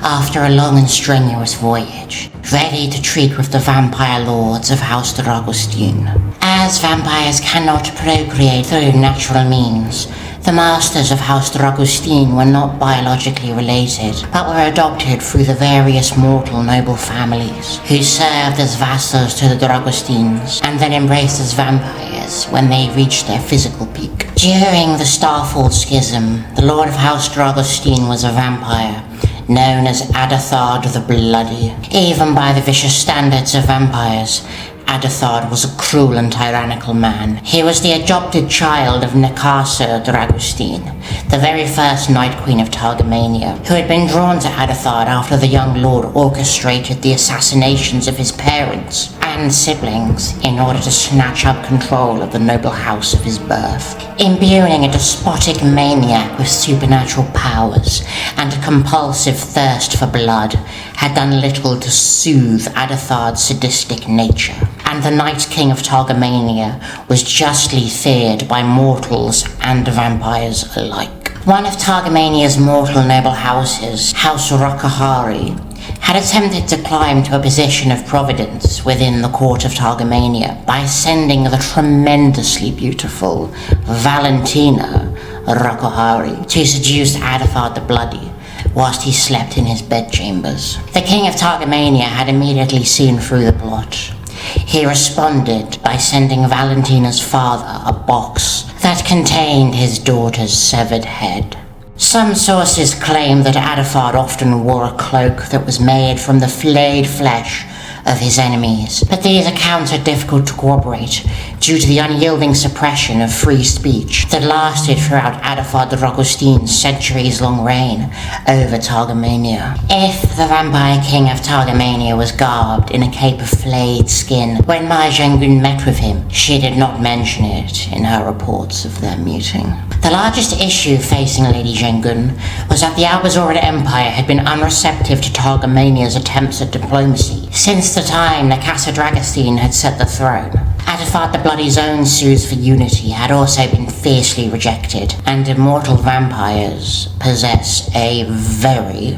after a long and strenuous voyage, ready to treat with the vampire lords of House Dragostin. As vampires cannot procreate through natural means, the masters of House Dragostin were not biologically related, but were adopted through the various mortal noble families, who served as vassals to the Dragostins, and then embraced as vampires when they reached their physical peak. During the STARFALL schism, the Lord of House Dragostin was a vampire, known as Aederthard the Bloody. Even by the vicious standards of vampires, Aederthard was a cruel and tyrannical man. He was the adopted child of Nekasa Dragostin, the very first Night Queen of Targamania, who had been drawn to Aederthard after the young lord orchestrated the assassinations of his parents and siblings in order to snatch up control of the noble house of his birth. Imbuing a despotic maniac with supernatural powers and a compulsive thirst for blood had done little to soothe Aederthard's sadistic nature, and the Night King of Targamania was justly feared by mortals and vampires alike. One of Targamania's mortal noble houses, House Rakahari, had attempted to climb to a position of providence within the court of Targamania by sending the tremendously beautiful Valentina Rakahari to seduce Aederthard the Bloody whilst he slept in his bedchambers. The king of Targamania had immediately seen through the plot. He responded by sending Valentina's father a box that contained his daughter's severed head. Some sources claim that Aederthard often wore a cloak that was made from the flayed flesh of his enemies, but these accounts are difficult to corroborate due to the unyielding suppression of free speech that lasted throughout Aederthard Dragostin's centuries-long reign over Targamania. If the vampire king of Targamania was garbed in a cape of flayed skin when Mai Zhengun met with him, she did not mention it in her reports of their meeting. The largest issue facing Lady Zhengun was that the Albizan Empire had been unreceptive to Targamania's attempts at diplomacy since the time Nekasa Dragostin had set the throne. Aederthard the Bloody's own sues for unity had also been fiercely rejected, and immortal vampires possess a very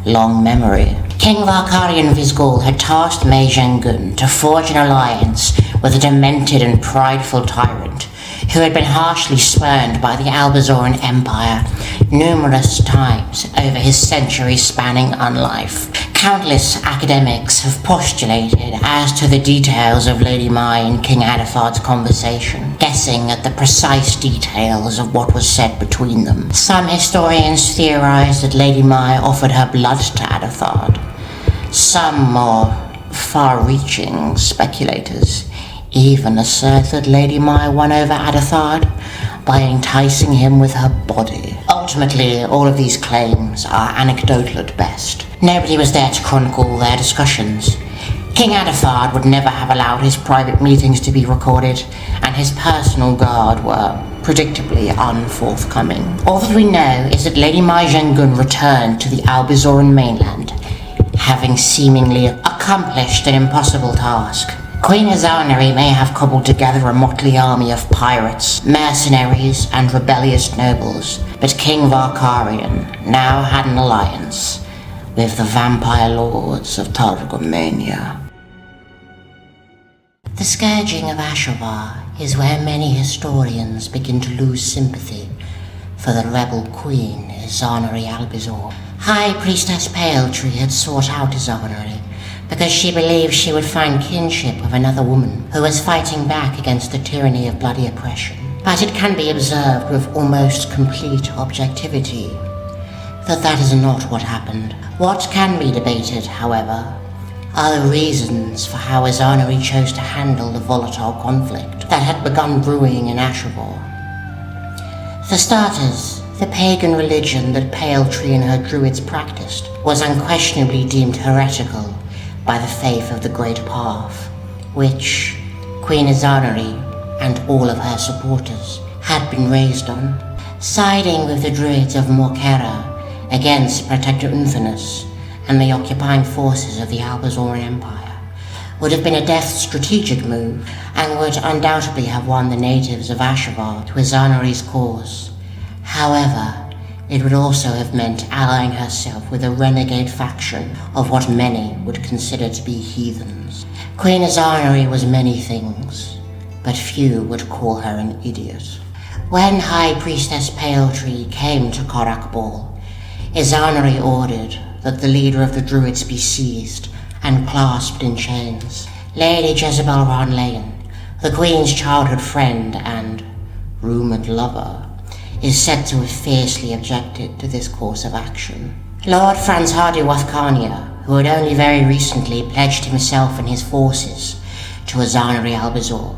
long memory. King Valkarian Vizgul had tasked Mai Zhengun to forge an alliance with a demented and prideful tyrant who had been harshly spurned by the Albizan Empire numerous times over his century-spanning unlife. Countless academics have postulated as to the details of Lady Mai and King Aederthard's conversation, guessing at the precise details of what was said between them. Some historians theorize that Lady Mai offered her blood to Aederthard. Some more far-reaching speculators even assert that Lady Mai won over Aederthard by enticing him with her body. Ultimately, all of these claims are anecdotal at best. Nobody was there to chronicle their discussions. King Aederthard would never have allowed his private meetings to be recorded, and his personal guard were predictably unforthcoming. All that we know is that Lady Mai Zhengun returned to the Albizoran mainland, having seemingly accomplished an impossible task. Queen Izanari may have cobbled together a motley army of pirates, mercenaries, and rebellious nobles, but King Varkarian now had an alliance with the vampire lords of Targomania. The scourging of Ashravar is where many historians begin to lose sympathy for the rebel queen Izanari Albizor. High Priestess Paletree had sought out Izanari because she believed she would find kinship with another woman who was fighting back against the tyranny of bloody oppression. But it can be observed with almost complete objectivity that is not what happened. What can be debated, however, are the reasons for how Izanari chose to handle the volatile conflict that had begun brewing in Ashravar. For starters, the pagan religion that Paletree and her druids practiced was unquestionably deemed heretical by the faith of the Great Path, which Queen Izanari and all of her supporters had been raised on. Siding with the druids of Morkera against Protector Unthanus and the occupying forces of the Albizan Empire would have been a deft strategic move and would undoubtedly have won the natives of Ashravar to Izanari's cause. However, it would also have meant allying herself with a renegade faction of what many would consider to be heathens. Queen Izanari was many things, but few would call her an idiot. When High Priestess Paletree came to Korak Ball, Izanari ordered that the leader of the druids be seized and clasped in chains. Lady Jezebel Ranlayan, the Queen's childhood friend and rumoured lover, is said to have fiercely objected to this course of action. Lord Franz Hardy Wathkania, who had only very recently pledged himself and his forces to Izanari Albizor,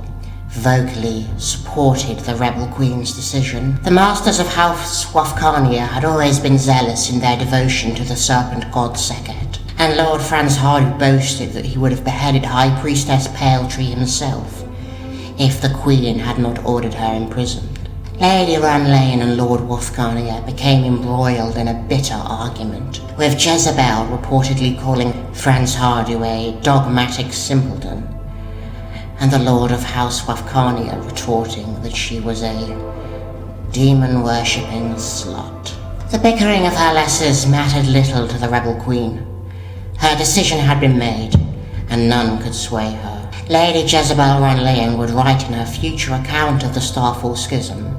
vocally supported the rebel queen's decision. The masters of House Wathkania had always been zealous in their devotion to the serpent god Sekhet, and Lord Franz Hardy boasted that he would have beheaded High Priestess Paletree himself if the queen had not ordered her imprisoned. Lady Ranlayan and Lord Wathkania became embroiled in a bitter argument, with Jezebel reportedly calling Franz Hardy a dogmatic simpleton, and the Lord of House Wathkania retorting that she was a demon-worshipping slut. The bickering of her lessers mattered little to the rebel queen. Her decision had been made, and none could sway her. Lady Jezebel Ranlayan would write in her future account of the STARFALL schism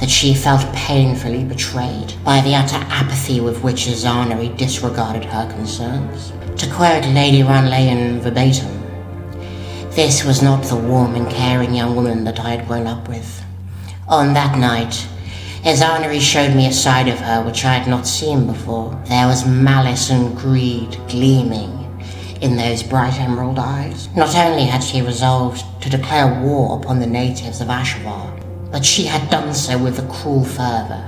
that she felt painfully betrayed by the utter apathy with which Izanari disregarded her concerns. To quote Lady Ranlayan verbatim, "This was not the warm and caring young woman that I had grown up with. On that night, Izanari showed me a side of her which I had not seen before. There was malice and greed gleaming in those bright emerald eyes. Not only had she resolved to declare war upon the natives of Ashravar, but she had done so with a cruel fervour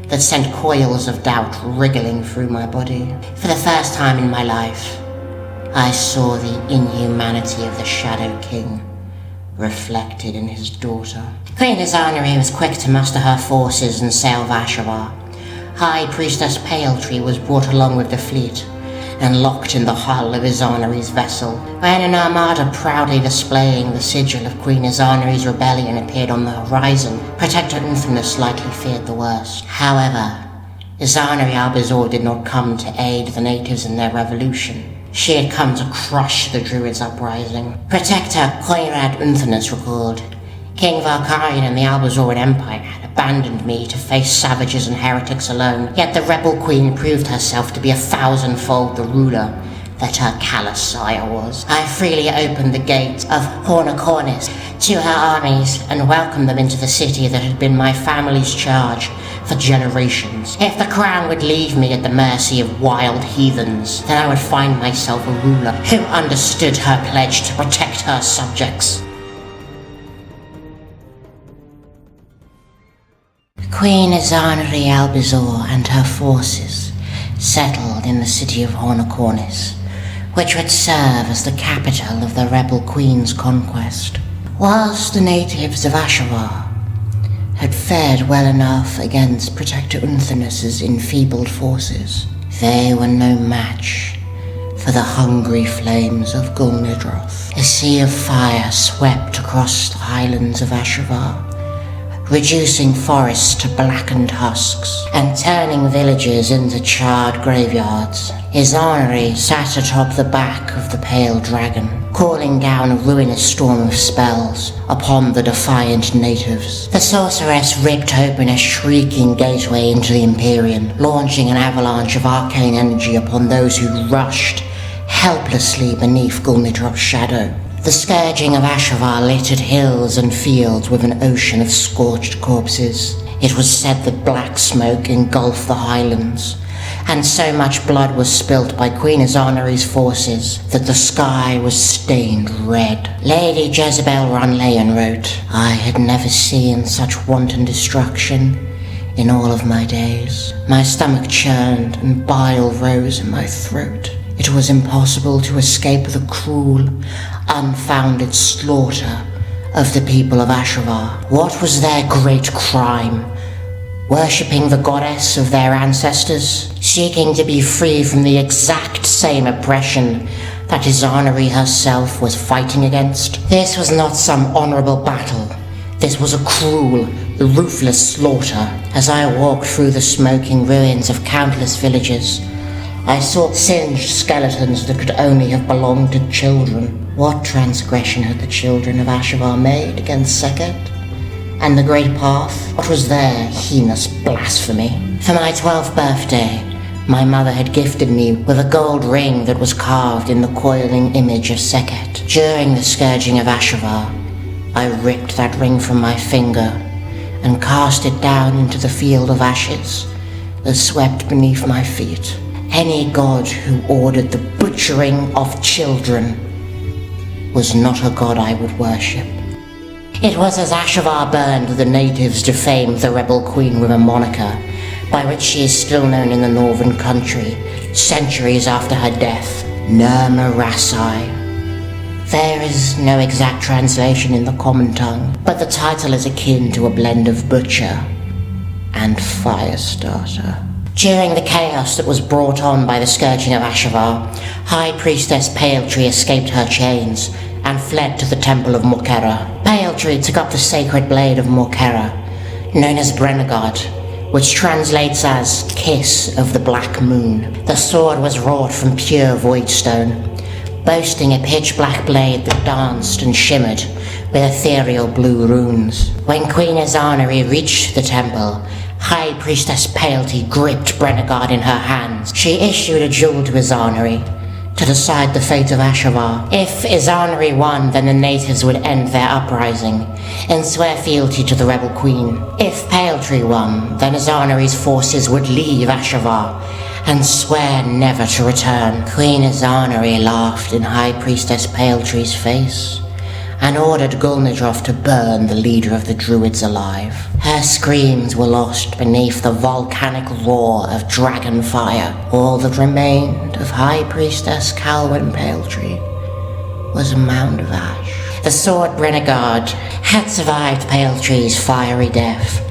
that sent coils of doubt wriggling through my body. For the first time in my life, I saw the inhumanity of the Shadow King reflected in his daughter." Queen Izanari was quick to muster her forces and sail for Ashravar. High Priestess Paletree was brought along with the fleet and locked in the hull of Izanari's vessel. When an armada proudly displaying the sigil of Queen Izanari's rebellion appeared on the horizon, Protector Unthanus likely feared the worst. However, Izanari Albizor did not come to aid the natives in their revolution. She had come to crush the Druids' uprising. Protector Koirad Unthanus recalled, King Varkarian and the Albizan Empire had abandoned me to face savages and heretics alone, yet the rebel queen proved herself to be 1,000-fold the ruler that her callous sire was. I freely opened the gate of Hornacornis to her armies and welcomed them into the city that had been my family's charge for generations. If the crown would leave me at the mercy of wild heathens, then I would find myself a ruler who understood her pledge to protect her subjects. Queen Aederra I and her forces settled in the city of Hornacornis, which would serve as the capital of the rebel queen's conquest. Whilst the natives of Aederra had fared well enough against Protector Unthanus's enfeebled forces, they were no match for the hungry flames of Gulnidroth. A sea of fire swept across the highlands of Aederra, reducing forests to blackened husks and turning villages into charred graveyards. Aederra sat atop the back of the pale dragon, calling down a ruinous storm of spells upon the defiant natives. The sorceress ripped open a shrieking gateway into the Empyrean, launching an avalanche of arcane energy upon those who rushed helplessly beneath Gulnidrov's shadow. The scourging of Aederra littered hills and fields with an ocean of scorched corpses. It was said that black smoke engulfed the highlands, and so much blood was spilt by Queen Aederra's forces that the sky was stained red. Lady Jezebel Runleyan wrote, "I had never seen such wanton destruction in all of my days. My stomach churned and bile rose in my throat. It was impossible to escape the cruel, unfounded slaughter of the people of Aederra. What was their great crime? Worshipping the goddess of their ancestors? Seeking to be free from the exact same oppression that Aederra herself was fighting against? This was not some honorable battle. This was a cruel, ruthless slaughter. As I walked through the smoking ruins of countless villages, I saw singed skeletons that could only have belonged to children. What transgression had the children of Aederra made against Sekhet and the Great Path? What was their heinous blasphemy? For my 12th birthday, my mother had gifted me with a gold ring that was carved in the coiling image of Sekhet. During the scourging of Aederra, I ripped that ring from my finger and cast it down into the field of ashes that swept beneath my feet. Any god who ordered the butchering of children was not a god I would worship. It was as Aederra burned that the natives defamed the rebel queen with a moniker by which she is still known in the northern country, centuries after her death, Nurmarasai. There is no exact translation in the common tongue, but the title is akin to a blend of butcher and firestarter. During the chaos that was brought on by the scourging of Aederra, High Priestess Paletree escaped her chains and fled to the temple of Morkera. Paletree took up the sacred blade of Morkera, known as Brenegard, which translates as Kiss of the Black Moon. The sword was wrought from pure voidstone, boasting a pitch-black blade that danced and shimmered with ethereal blue runes. When Queen Aederra reached the temple, High Priestess Paletree gripped Brenegard in her hands. She issued a jewel to Aederra to decide the fate of Aederra. If Aederra won, then the natives would end their uprising and swear fealty to the rebel queen. If Paletree won, then Aederra's forces would leave Aederra and swear never to return. Queen Aederra laughed in High Priestess Paletree's face and ordered Gulnidroth to burn the leader of the druids alive. Her screams were lost beneath the volcanic roar of dragon fire. All that remained of High Priestess Calwyn Paletree was a mound of ash. The sword Brenegard had survived Paletree's fiery death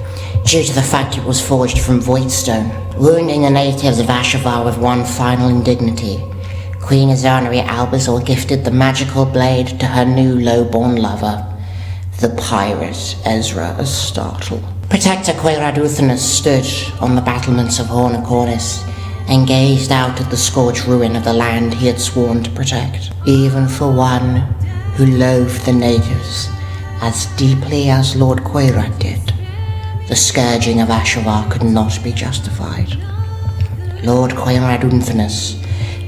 due to the fact it was forged from voidstone. Wounding the natives of Aederra with one final indignity, Queen Aederra Albizan gifted the magical blade to her new low-born lover, the pirate Ezra Astartle. Protector Queraduthanus stood on the battlements of Hornacornis and gazed out at the scorched ruin of the land he had sworn to protect. Even for one who loathed the natives as deeply as Lord Coirad did, the scourging of Ashvar could not be justified. Lord Coirad Unfinus,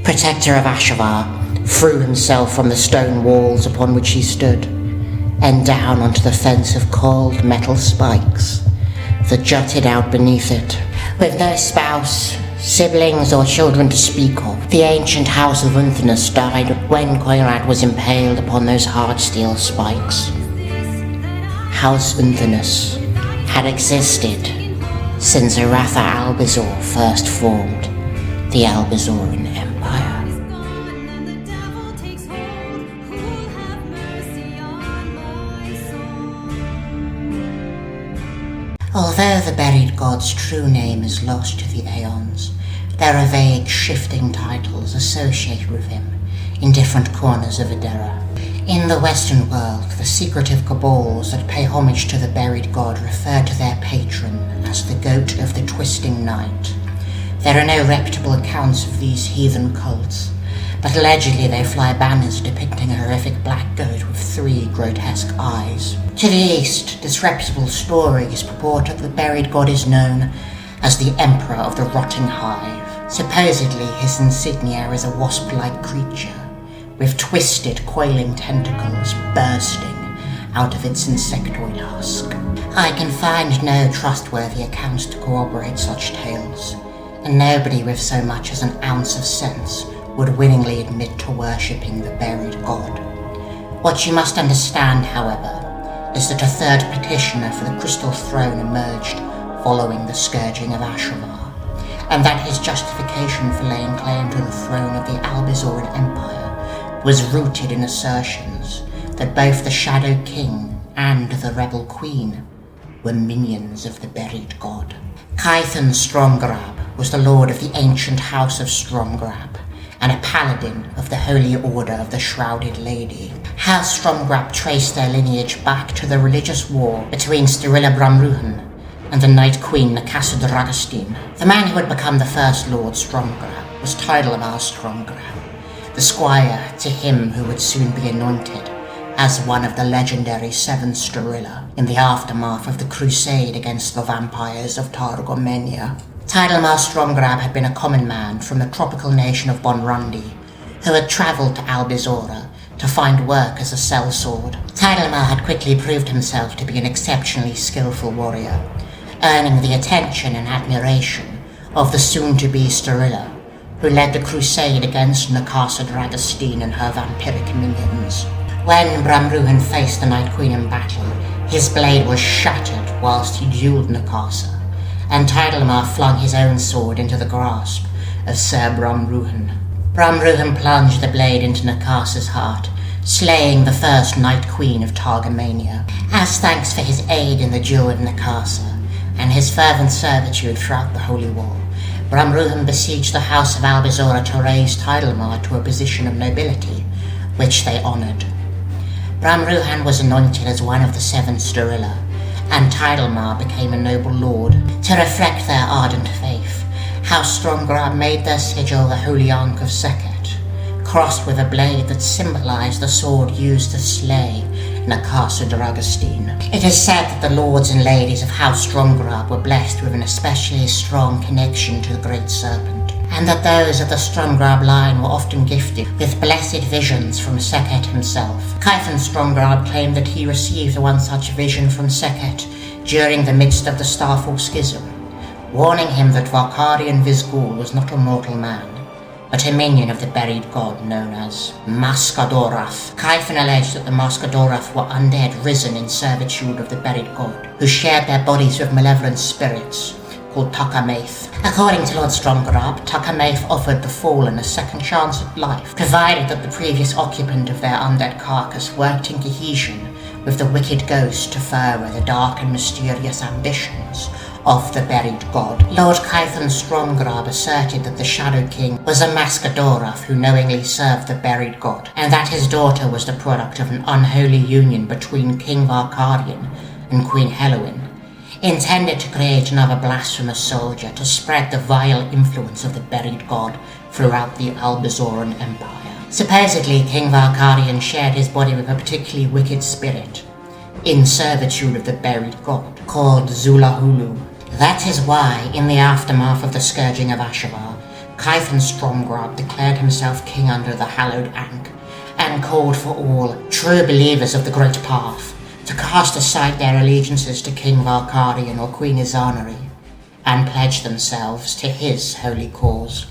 protector of Ashvar, threw himself from the stone walls upon which he stood, and down onto the fence of coiled metal spikes that jutted out beneath it. With no spouse, siblings or children to speak of, the ancient house of Unthinus died when Coirad was impaled upon those hard steel spikes. House Unthinus had existed since Aratha Albizor first formed the Albizoran Empire. Although the buried god's true name is lost to the aeons, there are vague, shifting titles associated with him in different corners of Aederra. In the Western world, the secretive cabals that pay homage to the buried god refer to their patron as the Goat of the Twisting Night. There are no reputable accounts of these heathen cults, but allegedly they fly banners depicting a horrific black goat with 3 grotesque eyes. To the east, disreputable stories purport that the buried god is known as the Emperor of the Rotting Hive. Supposedly, his insignia is a wasp-like creature, with twisted, coiling tentacles bursting out of its insectoid husk. I can find no trustworthy accounts to corroborate such tales, and nobody with so much as an ounce of sense would willingly admit to worshipping the buried god. What you must understand, however, is that a third petitioner for the Crystal Throne emerged following the scourging of Ashvar, and that his justification for laying claim to the throne of the Albizoran Empire was rooted in assertions that both the Shadow King and the Rebel Queen were minions of the buried god. Kython Stromgrab was the lord of the ancient house of Stromgrab, and a paladin of the Holy Order of the Shrouded Lady. House Stromgrab traced their lineage back to the religious war between Stirilla Bramruhan and the Night Queen Nakasa Dragostine. The man who had become the first Lord Stromgrab was Tidalmar Stromgrab, the squire to him who would soon be anointed as one of the legendary 7 Stirilla in the aftermath of the crusade against the vampires of Targomenia. Tidalmar Stromgrab had been a common man from the tropical nation of Bonrundi, who had travelled to Albizora to find work as a sellsword. Tidalmar had quickly proved himself to be an exceptionally skillful warrior, earning the attention and admiration of the soon-to-be Stirilla, who led the crusade against Nakasa Dragostine and her vampiric minions. When Bramruhan faced the Night Queen in battle, his blade was shattered whilst he duelled Nakasa, and Tidalmar flung his own sword into the grasp of Sir Bramruhan. Bramruhan plunged the blade into Nakasa's heart, slaying the first Night Queen of Targomania. As thanks for his aid in the duel with Nakasa, and his fervent servitude throughout the Holy War, Bramruhan besieged the House of Albizora to raise Tidalmar to a position of nobility, which they honoured. Bramruhan was anointed as one of the 7 Stirilla, and Tidalmar became a noble lord. To reflect their ardent faith, House Stromgrab made their sigil the Holy Ankh of Sekhet, crossed with a blade that symbolized the sword used to slay Nakasa Dragostine. It is said that the lords and ladies of House Stromgrab were blessed with an especially strong connection to the Great Serpent, and that those of the Stromgrab line were often gifted with blessed visions from Sekhet himself. Kython Stromgrab claimed that he received one such vision from Sekhet during the midst of the STARFALL schism, warning him that Valkarian Vizgul was not a mortal man, but a minion of the buried god known as Mascadorath. Kython alleged that the Mascadorath were undead risen in servitude of the buried god, who shared their bodies with malevolent spirits called Takamaith. According to Lord Stromgrab, Takamaith offered the fallen a second chance at life, provided that the previous occupant of their undead carcass worked in cohesion with the wicked ghost to further the dark and mysterious ambitions of the buried god. Lord Kython Stromgrab asserted that the Shadow King was a Mascadorath who knowingly served the buried god, and that his daughter was the product of an unholy union between King Valkarian and Queen Helluin, intended to create another blasphemous soldier to spread the vile influence of the buried god throughout the Albizoran Empire. Supposedly, King Valkarian shared his body with a particularly wicked spirit, in servitude of the buried god, called Zulahulu. That is why, in the aftermath of the scourging of Ashavar, Kython Stromgrab declared himself king under the hallowed Ankh, and called for all true believers of the Great Path to cast aside their allegiances to King Valkarion or Queen Izanari, and pledge themselves to his holy cause.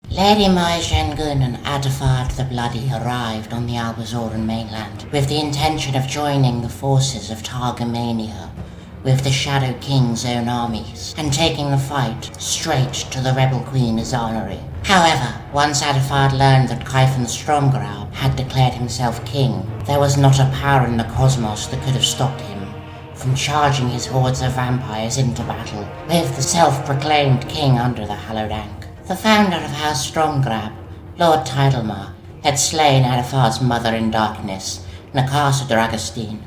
Lady Mai Zhengun and Aederra the Bloody arrived on the Albizoran mainland with the intention of joining the forces of Targamania with the Shadow King's own armies, and taking the fight straight to the rebel queen Izanari. However, once Aederra learned that Kython Stromgrab had declared himself king, there was not a power in the cosmos that could have stopped him from charging his hordes of vampires into battle with the self-proclaimed king under the hallowed Ankh. The founder of House Stromgrab, Lord Teidelmar, had slain Aederra's mother in darkness, Nakasa Dragostine,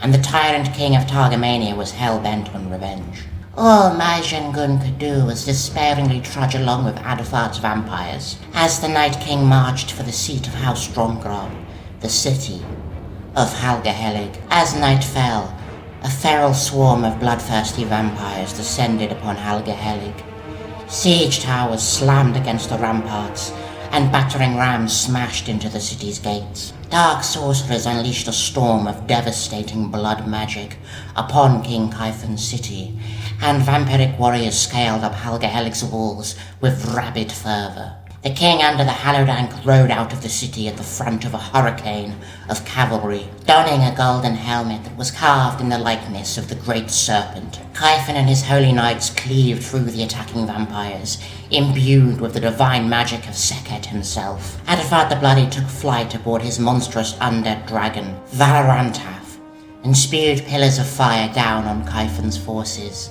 and the tyrant king of Targamania was hell-bent on revenge. All Mai Zhengun could do was despairingly trudge along with Aederra's vampires as the Night King marched for the seat of House Stromgrab, the city of Helgahelig. As night fell, a feral swarm of bloodthirsty vampires descended upon Helgahelig. Siege towers slammed against the ramparts, and battering rams smashed into the city's gates. Dark sorcerers unleashed a storm of devastating blood magic upon King Kython's city, and vampiric warriors scaled up Helgahelig's walls with rabid fervor. The king under the hallowed Ankh rode out of the city at the front of a hurricane of cavalry, donning a golden helmet that was carved in the likeness of the great serpent. Kython and his holy knights cleaved through the attacking vampires, imbued with the divine magic of Sekhet himself. Aederra the Bloody took flight aboard his monstrous undead dragon, Valorantaf, and spewed pillars of fire down on Kython's forces.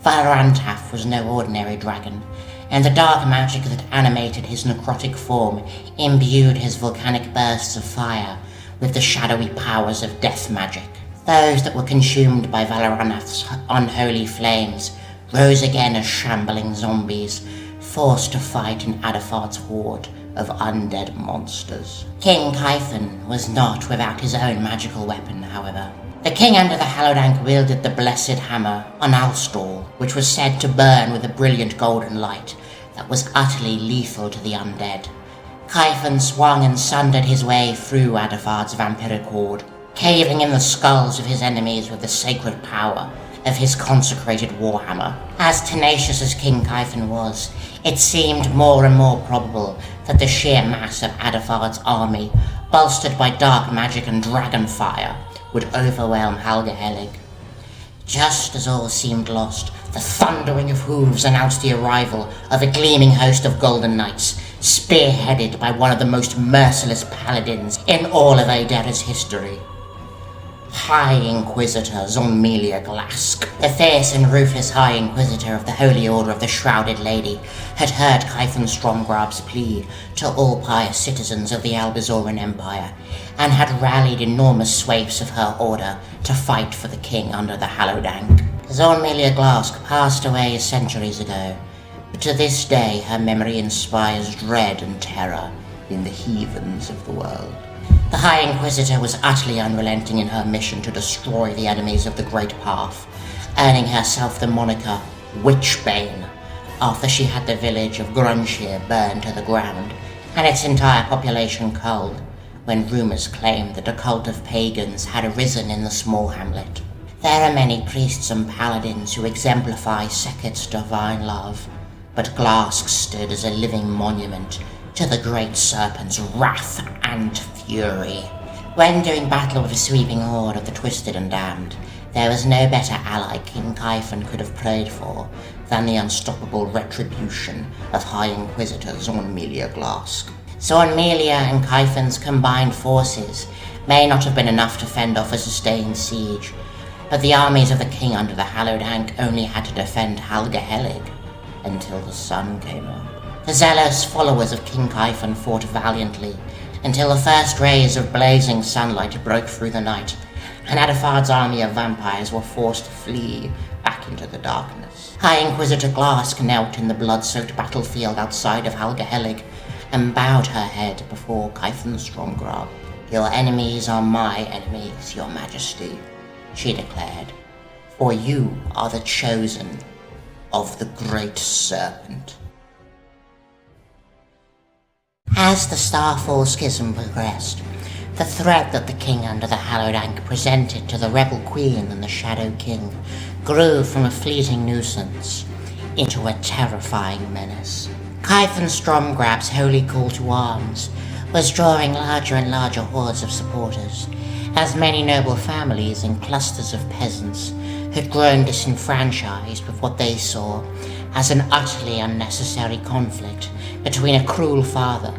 Valorantaf was no ordinary dragon, and the dark magic that animated his necrotic form imbued his volcanic bursts of fire with the shadowy powers of death magic. Those that were consumed by Valorantaf's unholy flames rose again as shambling zombies, forced to fight in Aederra's horde of undead monsters. King Kython was not without his own magical weapon, however. The king under the hallowed Ankh wielded the blessed hammer on Alstall, which was said to burn with a brilliant golden light that was utterly lethal to the undead. Kython swung and sundered his way through Aederra's vampiric horde, caving in the skulls of his enemies with the sacred power of his consecrated warhammer. As tenacious as King Kython was, it seemed more and more probable that the sheer mass of Aederra's army, bolstered by dark magic and dragon fire, would overwhelm Helgahelig. Just as all seemed lost, the thundering of hooves announced the arrival of a gleaming host of golden knights, spearheaded by one of the most merciless paladins in all of Aederra's history. High Inquisitor Zonmelia Glask, the fierce and ruthless High Inquisitor of the Holy Order of the Shrouded Lady, had heard Kython Stromgrab's plea to all pious citizens of the Albizoran Empire, and had rallied enormous swathes of her order to fight for the king under the hallowed Ankh. Zonmelia Glask passed away centuries ago, but to this day her memory inspires dread and terror in the heathens of the world. The High Inquisitor was utterly unrelenting in her mission to destroy the enemies of the Great Path, earning herself the moniker Witchbane after she had the village of Grunshire burned to the ground and its entire population culled, when rumours claimed that a cult of pagans had arisen in the small hamlet. There are many priests and paladins who exemplify Sekhet's divine love, but Glask stood as a living monument to the great serpent's wrath and fury. When doing battle with a sweeping horde of the twisted and damned, there was no better ally King Kython could have prayed for than the unstoppable retribution of High Inquisitor Zonmelia Glask. Zonmelia and Kython's combined forces may not have been enough to fend off a sustained siege, but the armies of the king under the hallowed Ankh only had to defend Helgahelig until the sun came up. The zealous followers of King Kython fought valiantly until the first rays of blazing sunlight broke through the night, and Aederra's army of vampires were forced to flee back into the darkness. High Inquisitor Glask knelt in the blood-soaked battlefield outside of Helgahelig and bowed her head before Kython Stromgrab. "Your enemies are my enemies, your majesty," she declared, "for you are the chosen of the great serpent." As the Starfall Schism progressed, the threat that the king under the hallowed anchor presented to the rebel queen and the Shadow King grew from a fleeting nuisance into a terrifying menace. Kython Stromgrab's holy call to arms was drawing larger and larger hordes of supporters, as many noble families and clusters of peasants had grown disenfranchised with what they saw as an utterly unnecessary conflict between a cruel father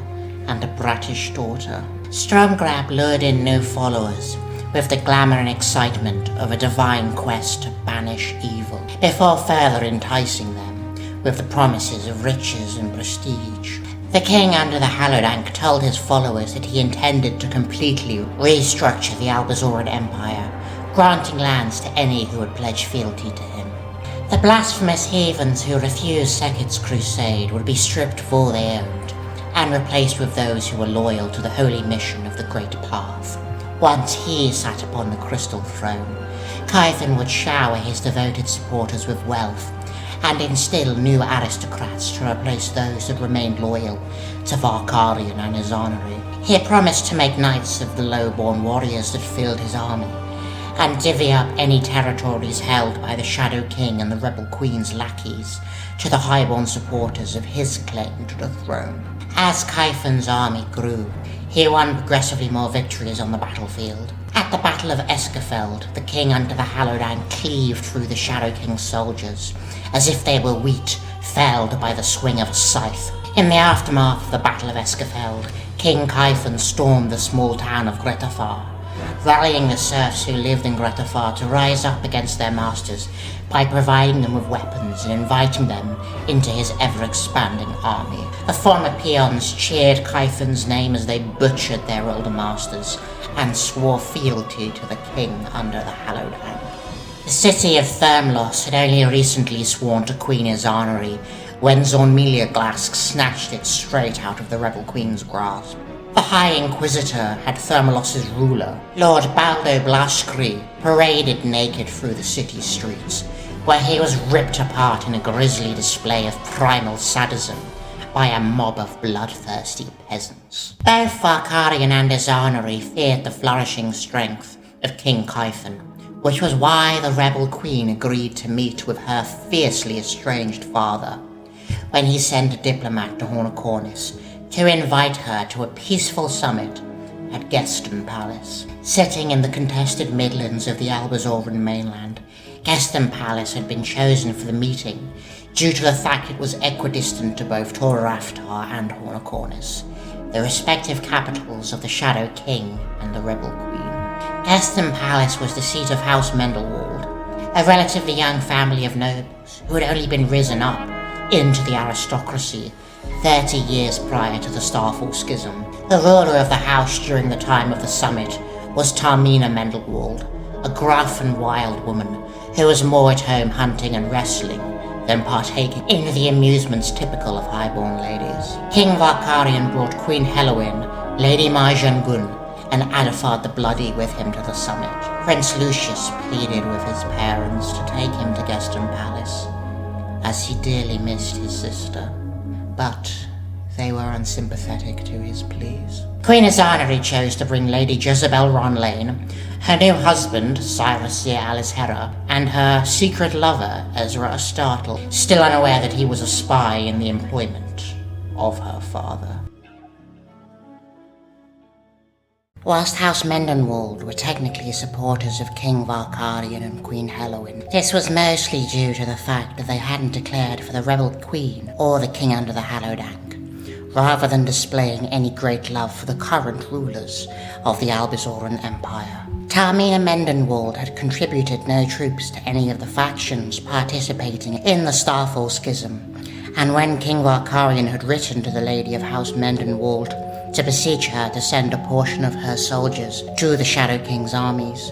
and a brattish daughter. Stromgrab lured in new followers with the glamour and excitement of a divine quest to banish evil, before further enticing them with the promises of riches and prestige. The king under the hallowed anchor told his followers that he intended to completely restructure the Albizan Empire, granting lands to any who would pledge fealty to him. The blasphemous heathens who refused Seket's crusade would be stripped of all they owned, and replaced with those who were loyal to the holy mission of the Great Path. Once he sat upon the crystal throne, Kython would shower his devoted supporters with wealth, and instill new aristocrats to replace those that remained loyal to Valkyrian and his honorary. He had promised to make knights of the low-born warriors that filled his army, and divvy up any territories held by the Shadow King and the Rebel Queen's lackeys to the highborn supporters of his claim to the throne. As Kython's army grew, he won progressively more victories on the battlefield. At the Battle of Escafeld, the king under the hallowed anchor cleaved through the Shadow King's soldiers, as if they were wheat felled by the swing of a scythe. In the aftermath of the Battle of Escafeld, King Kython stormed the small town of Gretafar, rallying the serfs who lived in Gretafar to rise up against their masters by providing them with weapons and inviting them into his ever-expanding army. The former peons cheered Kython's name as they butchered their older masters and swore fealty to the king under the hallowed anchor. The city of Thermlos had only recently sworn to Queen Izanari when Zornmelia Glask snatched it straight out of the rebel queen's grasp. The High Inquisitor had Thermalos's ruler, Lord Baldo Blaskri, paraded naked through the city streets, where he was ripped apart in a grisly display of primal sadism by a mob of bloodthirsty peasants. Both Valkyrian and Izanari feared the flourishing strength of King Kython, which was why the rebel queen agreed to meet with her fiercely estranged father when he sent a diplomat to Hornacornis to invite her to a peaceful summit at Geston Palace. Sitting in the contested midlands of the Albizoran mainland, Geston Palace had been chosen for the meeting due to the fact it was equidistant to both Toraraftar and Hornacornis, the respective capitals of the Shadow King and the Rebel Queen. Geston Palace was the seat of House Mendelwald, a relatively young family of nobles who had only been risen up into the aristocracy 30 years prior to the Starfall Schism. The ruler of the house during the time of the summit was Tarmina Mendelwald, a gruff and wild woman who was more at home hunting and wrestling than partaking in the amusements typical of highborn ladies. King Valkyrian brought Queen Helowyn, Lady Marjan Gun, and Adafard the Bloody with him to the summit. Prince Lucius pleaded with his parents to take him to Geston Palace, as he dearly missed his sister, but they were unsympathetic to his pleas. Queen Izanari chose to bring Lady Jezebel Ronlane, her new husband, Cyrus Seer Alishera, and her secret lover, Ezra Astartle, still unaware that he was a spy in the employment of her father. Whilst House Mendenwald were technically supporters of King Valkyrian and Queen Helowyn, this was mostly due to the fact that they hadn't declared for the rebel queen or the king under the hallowed anchor, rather than displaying any great love for the current rulers of the Albizan Empire. Tarmina Mendenwald had contributed no troops to any of the factions participating in the Starfall Schism, and when King Valkyrian had written to the Lady of House Mendenwald to beseech her to send a portion of her soldiers to the Shadow King's armies,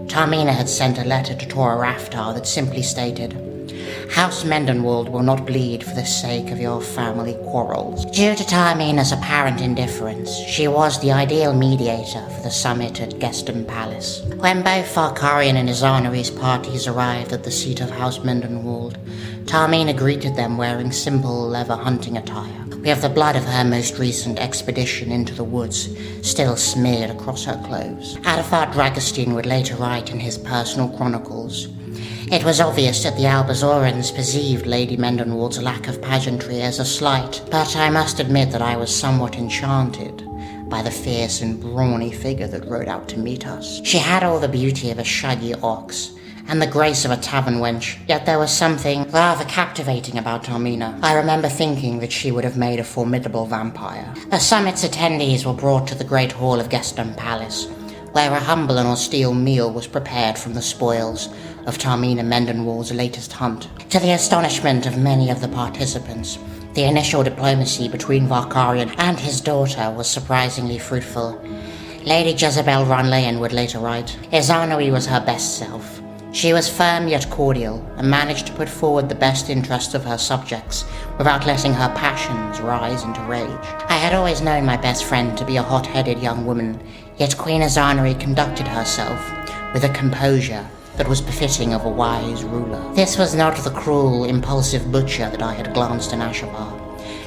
Tarmina had sent a letter to Toraraftar that simply stated, House Mendenwald will not bleed for the sake of your family quarrels. Due to Tamina's apparent indifference, she was the ideal mediator for the summit at Geston Palace. When both Valkarian and Izanari's parties arrived at the seat of House Mendenwald, Tamina greeted them wearing simple leather hunting attire, with the blood of her most recent expedition into the woods still smeared across her clothes. Aederra Dragostine would later write in his personal chronicles, "It was obvious that the Albizorans perceived Lady Mendenwald's lack of pageantry as a slight, but I must admit that I was somewhat enchanted by the fierce and brawny figure that rode out to meet us. She had all the beauty of a shaggy ox, and the grace of a tavern wench, yet there was something rather captivating about Tamina. I remember thinking that she would have made a formidable vampire." The summit's attendees were brought to the great hall of Geston Palace, where a humble and austere meal was prepared from the spoils of Tamina Mendenwald's latest hunt. To the astonishment of many of the participants, the initial diplomacy between Valkarian and his daughter was surprisingly fruitful. Lady Jezebel Ronleyan would later write, "Izanari was her best self. She was firm yet cordial, and managed to put forward the best interests of her subjects without letting her passions rise into rage. I had always known my best friend to be a hot-headed young woman, yet Queen Izanari conducted herself with a composure that was befitting of a wise ruler. This was not the cruel, impulsive butcher that I had glanced in Ashabar.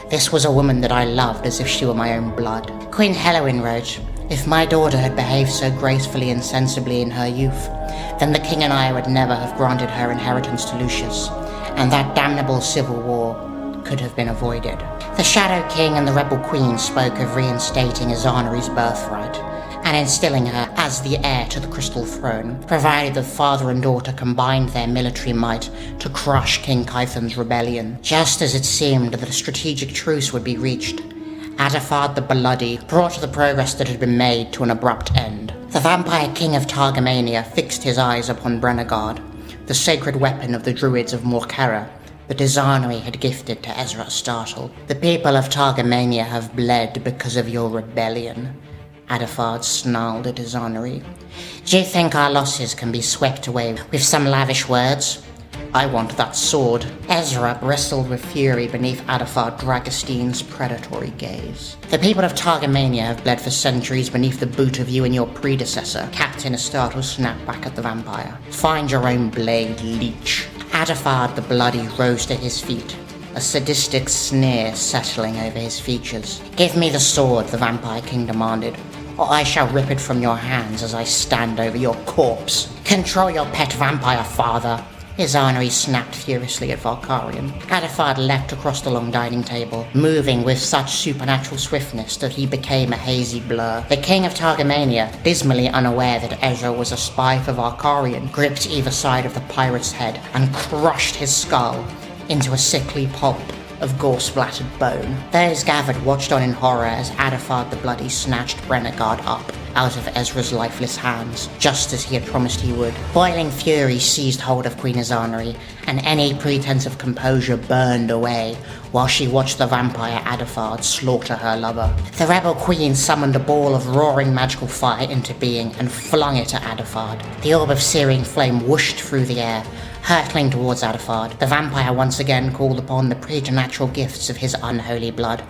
This was a woman that I loved as if she were my own blood." Queen Helowin wrote, "If my daughter had behaved so gracefully and sensibly in her youth, then the king and I would never have granted her inheritance to Lucius, and that damnable civil war could have been avoided." The Shadow King and the Rebel Queen spoke of reinstating Izanari's birthright, and instilling her as the heir to the Crystal Throne, provided that father and daughter combined their military might to crush King Kython's rebellion. Just as it seemed that a strategic truce would be reached, Aederra the Bloody brought the progress that had been made to an abrupt end. The vampire king of Targamania fixed his eyes upon Brenegard, the sacred weapon of the druids of Morkera that Izanari had gifted to Ezra Startle. "The people of Targamania have bled because of your rebellion," Aederra snarled at Izanari. "Do you think our losses can be swept away with some lavish words? I want that sword." Ezra bristled with fury beneath Aederra Dragostine's predatory gaze. "The people of Targamania have bled for centuries beneath the boot of you and your predecessor," Captain Astartle snapped back at the vampire. "Find your own blade, leech." Aederra the Bloody rose to his feet, a sadistic sneer settling over his features. "Give me the sword," the vampire king demanded, "or I shall rip it from your hands as I stand over your corpse." "Control your pet vampire, father," Izanari snapped furiously at Valkarian. Aederra leapt across the long dining table, moving with such supernatural swiftness that he became a hazy blur. The king of Targamania, dismally unaware that Ezra was a spy for Valkarian, gripped either side of the pirate's head and crushed his skull into a sickly pulp of gore-splattered bone. Those gathered watched on in horror as Aederra the Bloody snatched Brenegard up out of Ezra's lifeless hands, just as he had promised he would. Boiling fury seized hold of Queen Izanari, and any pretense of composure burned away while she watched the vampire Aederra slaughter her lover. The rebel queen summoned a ball of roaring magical fire into being and flung it at Aederra. The orb of searing flame whooshed through the air, hurtling towards Aederra. The vampire once again called upon the preternatural gifts of his unholy blood,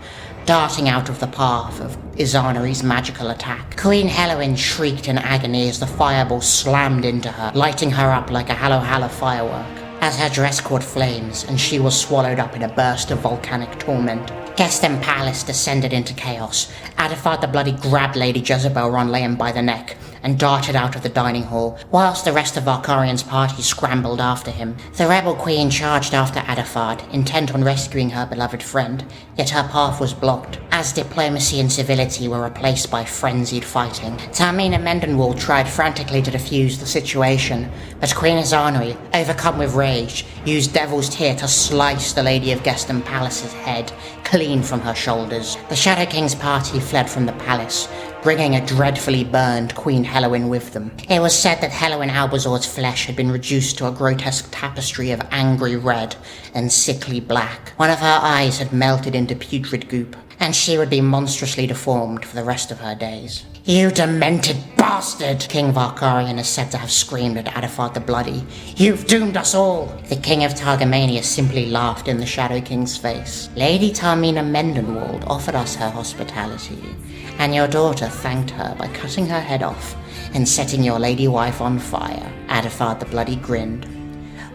darting out of the path of Izanari's magical attack. Queen Helowin shrieked in agony as the fireball slammed into her, lighting her up like a Halo firework, as her dress caught flames and she was swallowed up in a burst of volcanic torment. Geston Palace descended into chaos. Aederra the Bloody grabbed Lady Jezebel Ronleyan by the neck and darted out of the dining hall, whilst the rest of Valkarian's party scrambled after him. The rebel queen charged after Aederra, intent on rescuing her beloved friend, yet her path was blocked, as diplomacy and civility were replaced by frenzied fighting. Tamina Mendenwald tried frantically to defuse the situation, but Queen Izanari, overcome with rage, used Devil's Tear to slice the Lady of Geston Palace's head clean from her shoulders. The Shadow King's party fled from the palace, bringing a dreadfully burned Queen Helowin with them. It was said that Helowin Albizor's flesh had been reduced to a grotesque tapestry of angry red and sickly black. One of her eyes had melted into putrid goop, and she would be monstrously deformed for the rest of her days. "You demented bastard!" bastard! King Valkyrian is said to have screamed at Aederra the Bloody. You've doomed us all! The King of Targamania simply laughed in the Shadow King's face. Lady Tarmina Mendenwald offered us her hospitality, and your daughter thanked her by cutting her head off and setting your lady wife on fire. Aederra the Bloody grinned.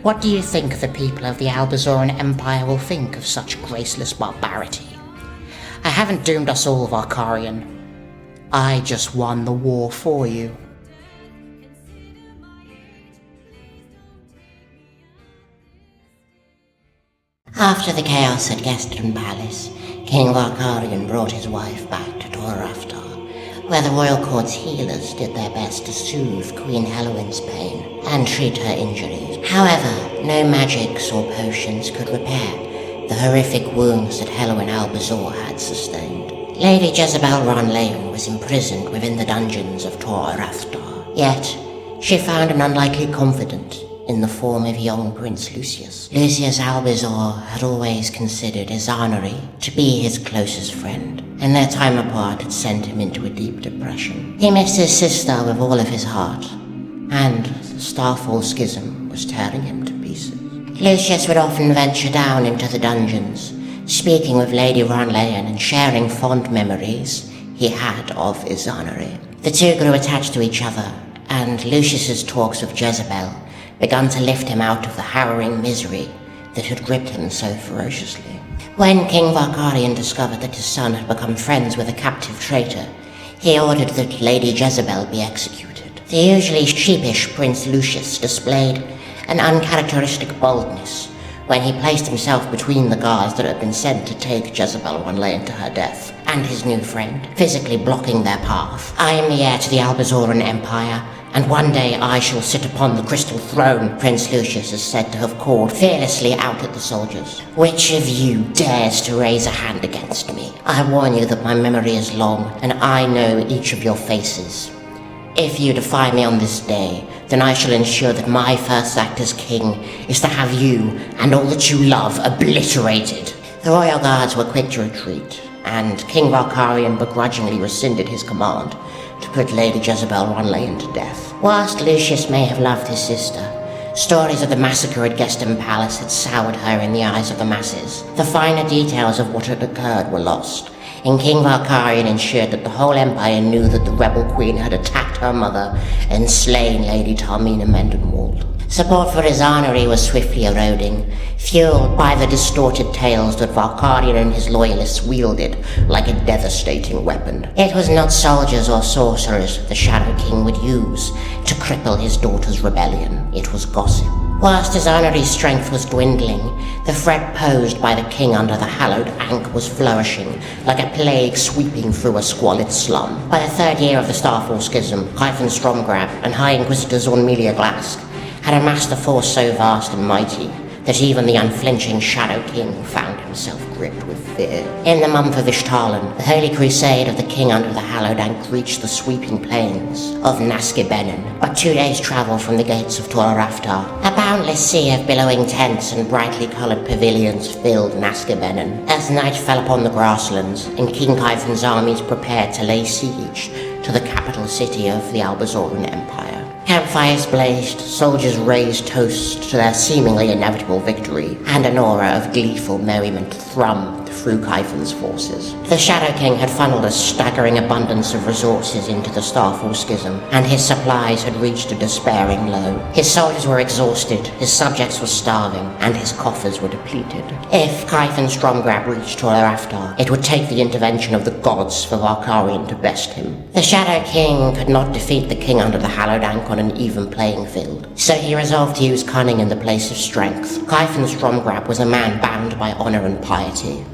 What do you think the people of the Albizan Empire will think of such graceless barbarity? I haven't doomed us all, Valkyrian. I just won the war for you. After the chaos at Geston Palace, King Valkyrian brought his wife back to Torraftar, where the royal court's healers did their best to soothe Queen Helwyn's pain and treat her injuries. However, no magics or potions could repair the horrific wounds that Helwyn Albizor had sustained. Lady Jezebel Ronleon was imprisoned within the dungeons of Torraftar, yet she found an unlikely confidant in the form of young Prince Lucius. Lucius Albizor had always considered Izanari to be his closest friend, and their time apart had sent him into a deep depression. He missed his sister with all of his heart, and the STARFALL schism was tearing him to pieces. Lucius would often venture down into the dungeons, speaking with Lady Ronleon and sharing fond memories he had of Izanari. The two grew attached to each other, and Lucius's talks with Jezebel began to lift him out of the harrowing misery that had gripped him so ferociously. When King Valkyrian discovered that his son had become friends with a captive traitor, he ordered that Lady Jezebel be executed. The usually sheepish Prince Lucius displayed an uncharacteristic boldness when he placed himself between the guards that had been sent to take Jezebel Ronleon to her death and his new friend, physically blocking their path. I am the heir to the Albizan Empire, and one day I shall sit upon the crystal throne, Prince Lucius is said to have called fearlessly out at the soldiers. Which of you dares to raise a hand against me? I warn you that my memory is long, and I know each of your faces. If you defy me on this day, then I shall ensure that my first act as king is to have you and all that you love obliterated. The royal guards were quick to retreat, and King Valkyrian begrudgingly rescinded his command to put Lady Jezebel Ronleon to death. Whilst Lucius may have loved his sister, stories of the massacre at Geston Palace had soured her in the eyes of the masses. The finer details of what had occurred were lost, and King Valkyrian ensured that the whole empire knew that the rebel queen had attacked her mother and slain Lady Tarmina Mendenwald. Support for Izanari was swiftly eroding, fueled by the distorted tales that Valkyrian and his loyalists wielded like a devastating weapon. It was not soldiers or sorcerers the Shadow King would use to cripple his daughter's rebellion. It was gossip. Whilst Izanari's strength was dwindling, the threat posed by the king under the hallowed Ankh was flourishing like a plague sweeping through a squalid slum. By the third year of the STARFALL schism, Hyphen Stromgrab and High Inquisitor Zornmelia Glask had amassed a force so vast and mighty that even the unflinching Shadow King found himself gripped with fear. In the month of Ishtalan, the holy crusade of the king under the hallowed Ankh reached the sweeping plains of Naskibenin, but 2 days' travel from the gates of Torraftar. A boundless sea of billowing tents and brightly coloured pavilions filled Naskibenin as night fell upon the grasslands and King Kyphen's armies prepared to lay siege to the capital city of the Albizan Empire. Campfires blazed, soldiers raised toasts to their seemingly inevitable victory, and an aura of gleeful merriment thrummed through Kyphen's forces. The Shadow King had funneled a staggering abundance of resources into the STARFALL schism, and his supplies had reached a despairing low. His soldiers were exhausted, his subjects were starving, and his coffers were depleted. If Kyphen Stromgrab reached Torraftar, it would take the intervention of the gods for Valkyrian to best him. The Shadow King could not defeat the king under the hallowed Ankh on an even playing field, so he resolved to use cunning in the place of strength. Kyphen Stromgrab was a man bound by honour and piety.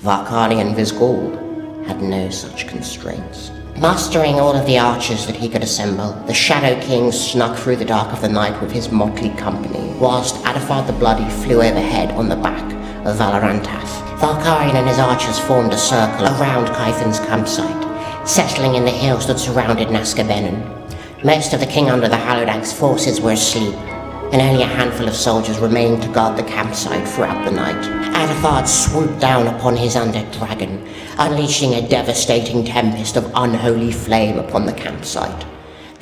Valkyrian Vizgald had no such constraints. Mustering all of the archers that he could assemble, the Shadow King snuck through the dark of the night with his motley company, whilst Aederra the Bloody flew overhead on the back of Valorantath. Valkyrian and his archers formed a circle around Kyphen's campsite, settling in the hills that surrounded Naskibenin. Most of the king under the hallowed Ankh's forces were asleep, and only a handful of soldiers remained to guard the campsite throughout the night. Aederra swooped down upon his undead dragon, unleashing a devastating tempest of unholy flame upon the campsite.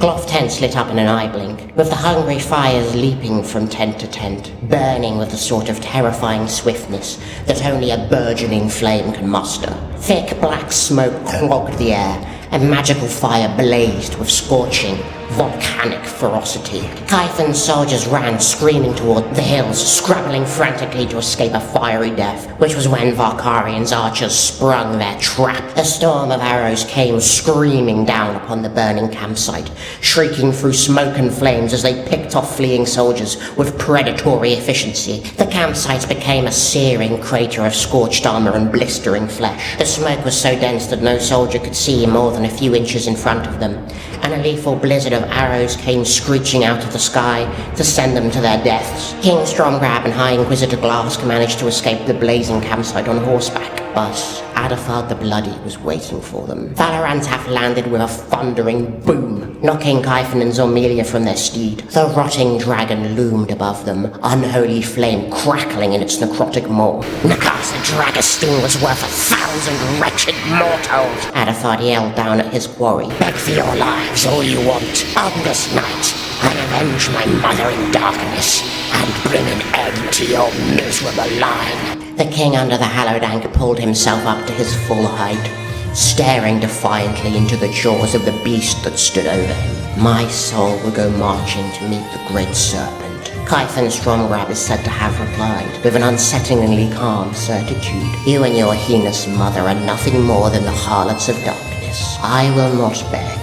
Cloth tents lit up in an eye blink, with the hungry fires leaping from tent to tent, burning with the sort of terrifying swiftness that only a burgeoning flame can muster. Thick black smoke clogged the air, and magical fire blazed with scorching, volcanic ferocity. Kython's soldiers ran screaming toward the hills, scrabbling frantically to escape a fiery death, which was when Valkyrian's archers sprung their trap. A storm of arrows came screaming down upon the burning campsite, shrieking through smoke and flames as they picked off fleeing soldiers with predatory efficiency. The campsite became a searing crater of scorched armor and blistering flesh. The smoke was so dense that no soldier could see more than a few inches in front of them, and a lethal blizzard of arrows came screeching out of the sky to send them to their deaths. King Stromgrab and High Inquisitor Glask managed to escape the blazing campsite on horseback, but Aederra the Bloody was waiting for them. Valorantaf landed with a thundering boom, knocking Kython and Zormelia from their steed. The rotting dragon loomed above them, unholy flame crackling in its necrotic maw. Nakasa Dragosteen was worth 1,000 wretched mortals, Aederra yelled down at his quarry. Beg for your lives all you want. On this night, I avenge my mother in darkness and bring an end to your miserable line. The king under the hallowed anchor pulled himself up to his full height, staring defiantly into the jaws of the beast that stood over him. My soul will go marching to meet the great serpent. Kython Stromgrab is said to have replied, with an unsettlingly calm certitude. You and your heinous mother are nothing more than the harlots of darkness. I will not beg,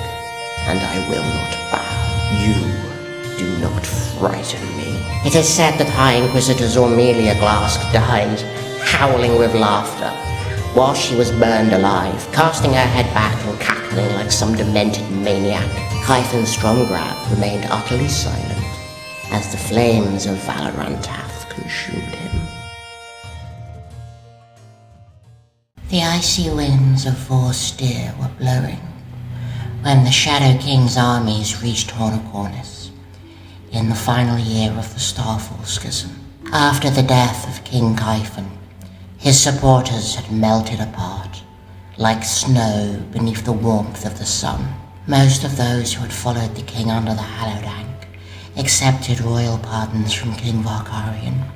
and I will not bow. You do not frighten me. It is said that High Inquisitor Zormelia Glask died, howling with laughter, while she was burned alive, casting her head back and cackling like some demented maniac. Kython Stromgrab remained utterly silent as the flames of Valorantaf consumed him. The icy winds of Vorsteer were blowing when the Shadow King's armies reached Hornicornis in the final year of the STARFALL schism. After the death of King Kython, his supporters had melted apart, like snow beneath the warmth of the sun. Most of those who had followed the king under the hallowed ank accepted royal pardons from King Valkyrian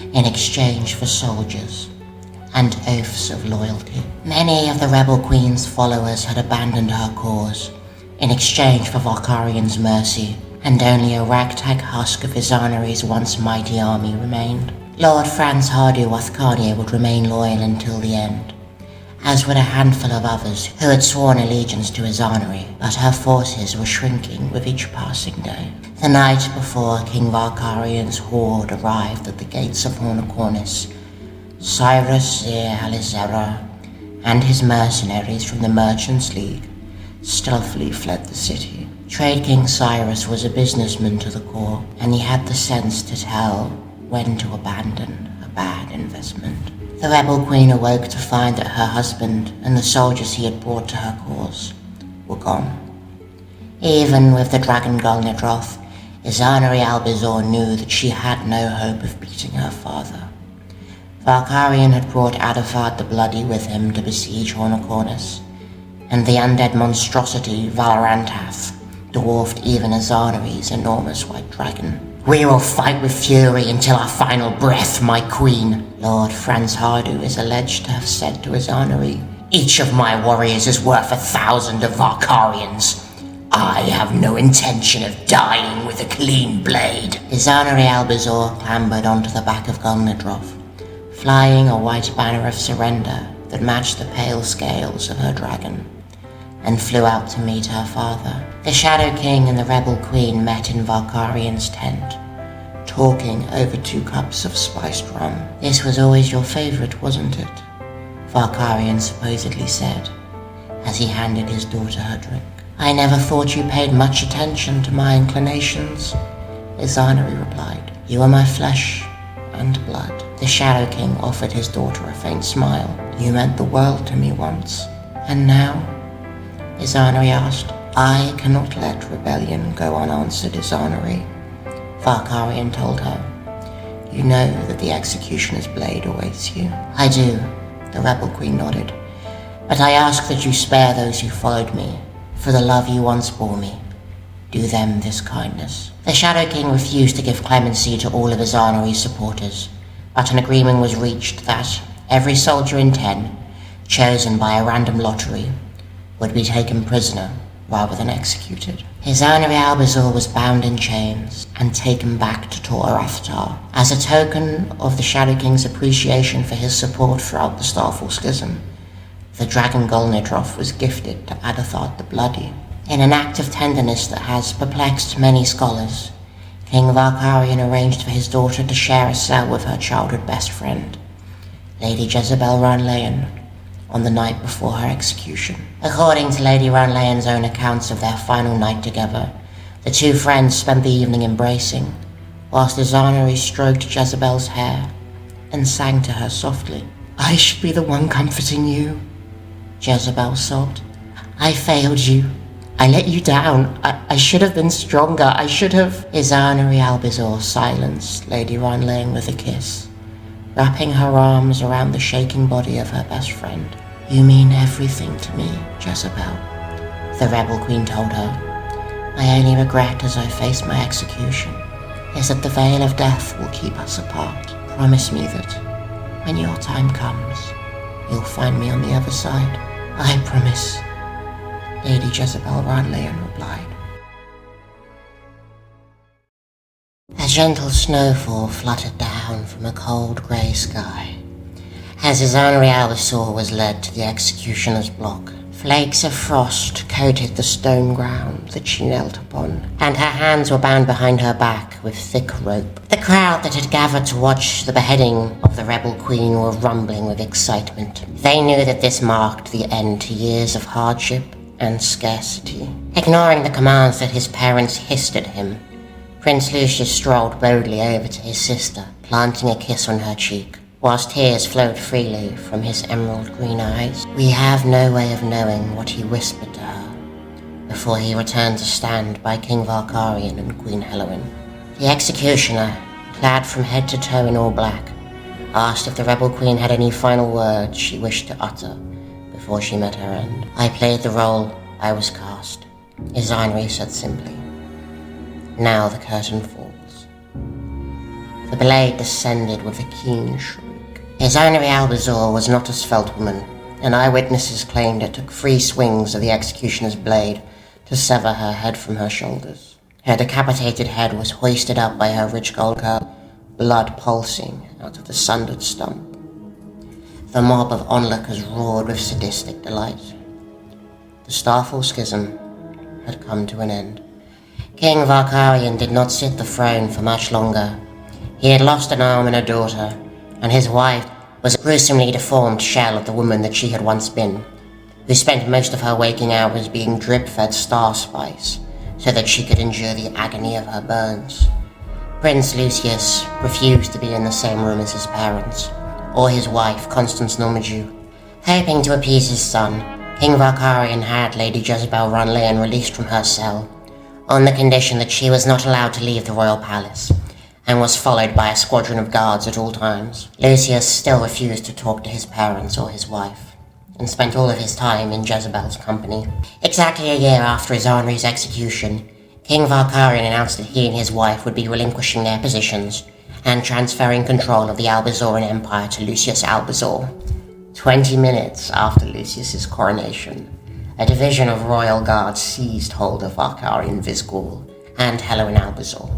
in exchange for soldiers and oaths of loyalty. Many of the rebel queen's followers had abandoned her cause in exchange for Valkyrian's mercy, and only a ragtag husk of Izanari's once mighty army remained. Lord Franz Hardu Uthkania would remain loyal until the end, as would a handful of others who had sworn allegiance to Izanari, but her forces were shrinking with each passing day. The night before King Valkyrian's horde arrived at the gates of Hornicornis, Cyrus Alizera and his mercenaries from the Merchants' League stealthily fled the city. Trade King Cyrus was a businessman to the core, and he had the sense to tell when to abandon a bad investment. The rebel queen awoke to find that her husband and the soldiers he had brought to her cause were gone. Even with the dragon Gulnadroth, Izanari Albizan knew that she had no hope of beating her father. Valkyrian had brought Aederra the Bloody with him to besiege Hornicornis, and the undead monstrosity Valorantaf dwarfed even Izanari's enormous white dragon. We will fight with fury until our final breath, my queen, Lord Franz Hardu is alleged to have said to Izanari. Each of my warriors is worth 1,000 of Valkyrians. I have no intention of dying with a clean blade. Izanari Albizor clambered onto the back of Gulnadroth, flying a white banner of surrender that matched the pale scales of her dragon, and flew out to meet her father. The Shadow King and the Rebel Queen met in Valkyrian's tent, talking over 2 cups of spiced rum. This was always your favorite, wasn't it? Valkyrian supposedly said, as he handed his daughter her drink. I never thought you paid much attention to my inclinations, Izanari replied. You are my flesh and blood. The Shadow King offered his daughter a faint smile. You meant the world to me once, and now? Izanari asked. I cannot let rebellion go unanswered, Izanari, Valkyrian told her. You know that the executioner's blade awaits you. I do, the Rebel Queen nodded. But I ask that you spare those who followed me, for the love you once bore me. do them this kindness." The Shadow King refused to give clemency to all of Izanari's supporters, but an agreement was reached that every soldier in 10, chosen by a random lottery, would be taken prisoner rather than executed. Izanari Albizor was bound in chains and taken back to Tor Aftar. As a token of the Shadow King's appreciation for his support throughout the STARFALL schism, the dragon Golnidroth was gifted to Aederra the Bloody. In an act of tenderness that has perplexed many scholars, King Valkyrian arranged for his daughter to share a cell with her childhood best friend, Lady Jezebel Ranlayan, on the night before her execution. According to Lady Ranlayan's own accounts of their final night together, the two friends spent the evening embracing, whilst Izanari stroked Jezebel's hair and sang to her softly. "I should be the one comforting you," Jezebel sobbed. "I failed you. I let you down. I should have been stronger. I should have..." Izanari Albizor silenced Lady Ranlayan with a kiss, wrapping her arms around the shaking body of her best friend. "You mean everything to me, Jezebel," the rebel queen told her. "My only regret as I face my execution is that the veil of death will keep us apart. Promise me that when your time comes, you'll find me on the other side." "I promise," Lady Jezebel Ranlayan replied. A gentle snowfall fluttered down from a cold grey sky as Izanari Albizor was led to the executioner's block. Flakes of frost coated the stone ground that she knelt upon, and her hands were bound behind her back with thick rope. The crowd that had gathered to watch the beheading of the rebel queen were rumbling with excitement. They knew that this marked the end to years of hardship and scarcity. Ignoring the commands that his parents hissed at him, Prince Lucius strolled boldly over to his sister, planting a kiss on her cheek, whilst tears flowed freely from his emerald green eyes. We have no way of knowing what he whispered to her before he returned to stand by King Valkyrian and Queen Helowyn. The executioner, clad from head to toe in all black, asked if the rebel queen had any final words she wished to utter before she met her end. "I played the role I was cast," Izanari said simply. Now the curtain falls. The blade descended with a keen shriek. Izanari Albizor was not a svelte woman, and eyewitnesses claimed it took 3 swings of the executioner's blade to sever her head from her shoulders. Her decapitated head was hoisted up by her rich gold curl, blood pulsing out of the sundered stump. The mob of onlookers roared with sadistic delight. The STARFALL schism had come to an end. King Valkyrian did not sit the throne for much longer. He had lost an arm and a daughter, and his wife was a gruesomely deformed shell of the woman that she had once been, who spent most of her waking hours being drip-fed star spice so that she could endure the agony of her burns. Prince Lucius refused to be in the same room as his parents, or his wife, Constance Normadew. Hoping to appease his son, King Valkyrian had Lady Jezebel Ranlayan released from her cell, on the condition that she was not allowed to leave the royal palace, and was followed by a squadron of guards at all times. Lucius still refused to talk to his parents or his wife, and spent all of his time in Jezebel's company. Exactly a year after Izanari's execution, King Valkyrian announced that he and his wife would be relinquishing their positions and transferring control of the Albizoran Empire to Lucius Albizor. 20 minutes after Lucius's coronation, a division of royal guards seized hold of Valkyrian Vizgul and Helowyn Albizor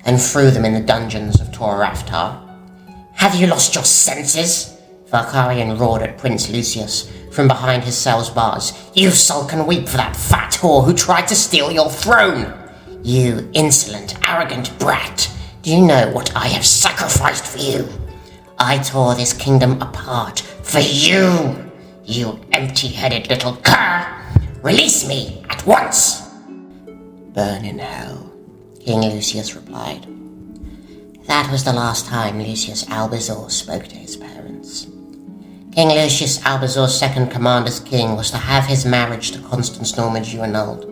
and threw them in the dungeons of Tor Aftar. "Have you lost your senses?" Valkyrian roared at Prince Lucius from behind his cell's bars. "You sulk and weep for that fat whore who tried to steal your throne! You insolent, arrogant brat! Do you know what I have sacrificed for you? I tore this kingdom apart for you, you empty-headed little cur! Release me at once!" "Burn in hell," King Lucius replied. That was the last time Lucius Albizor spoke to his parents. King Lucius Albizor's second command as king was to have his marriage to Constance Normadew annulled,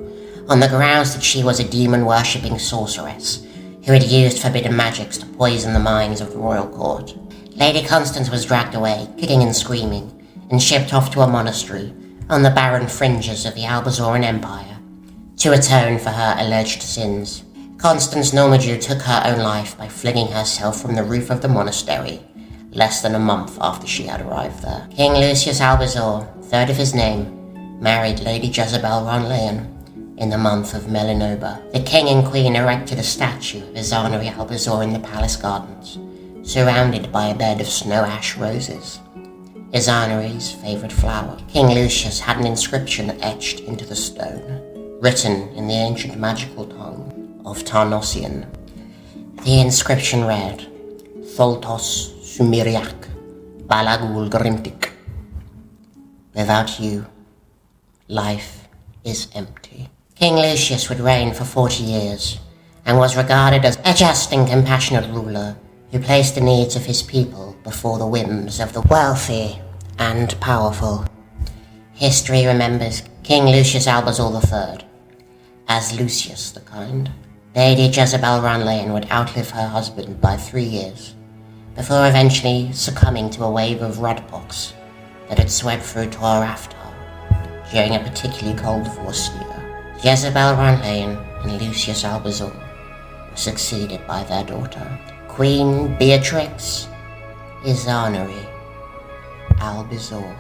on the grounds that she was a demon-worshipping sorceress who had used forbidden magics to poison the minds of the royal court. Lady Constance was dragged away, kicking and screaming, and shipped off to a monastery on the barren fringes of the Albizoran Empire, To atone for her alleged sins, Constance Normadew took her own life by flinging herself from the roof of the monastery less than a month after she had arrived there. King Lucius Albizan, third of his name, married Lady Jezebel Ronleyan in the month of Melinoba. The king and queen erected a statue of Aederra Albizan in the palace gardens, surrounded by a bed of snow ash roses, Aederra's favourite flower. King Lucius had an inscription etched into the stone, written in the ancient magical tongue of Tarnossian. The inscription read, Tholtos Sumiriak Balagul Grimtik. Without you, life is empty. King Lucius would reign for 40 years, and was regarded as a just and compassionate ruler who placed the needs of his people before the whims of the wealthy and powerful. History remembers King Lucius Albizan III as Lucius the Kind. Lady Jezebel Ronleyan would outlive her husband by 3 years, before eventually succumbing to a wave of redpox that had swept through Tor Raftar during a particularly cold frost year. Jezebel Ronleyan and Lucius Albizan were succeeded by their daughter, Queen Beatrix Aederra Albizan.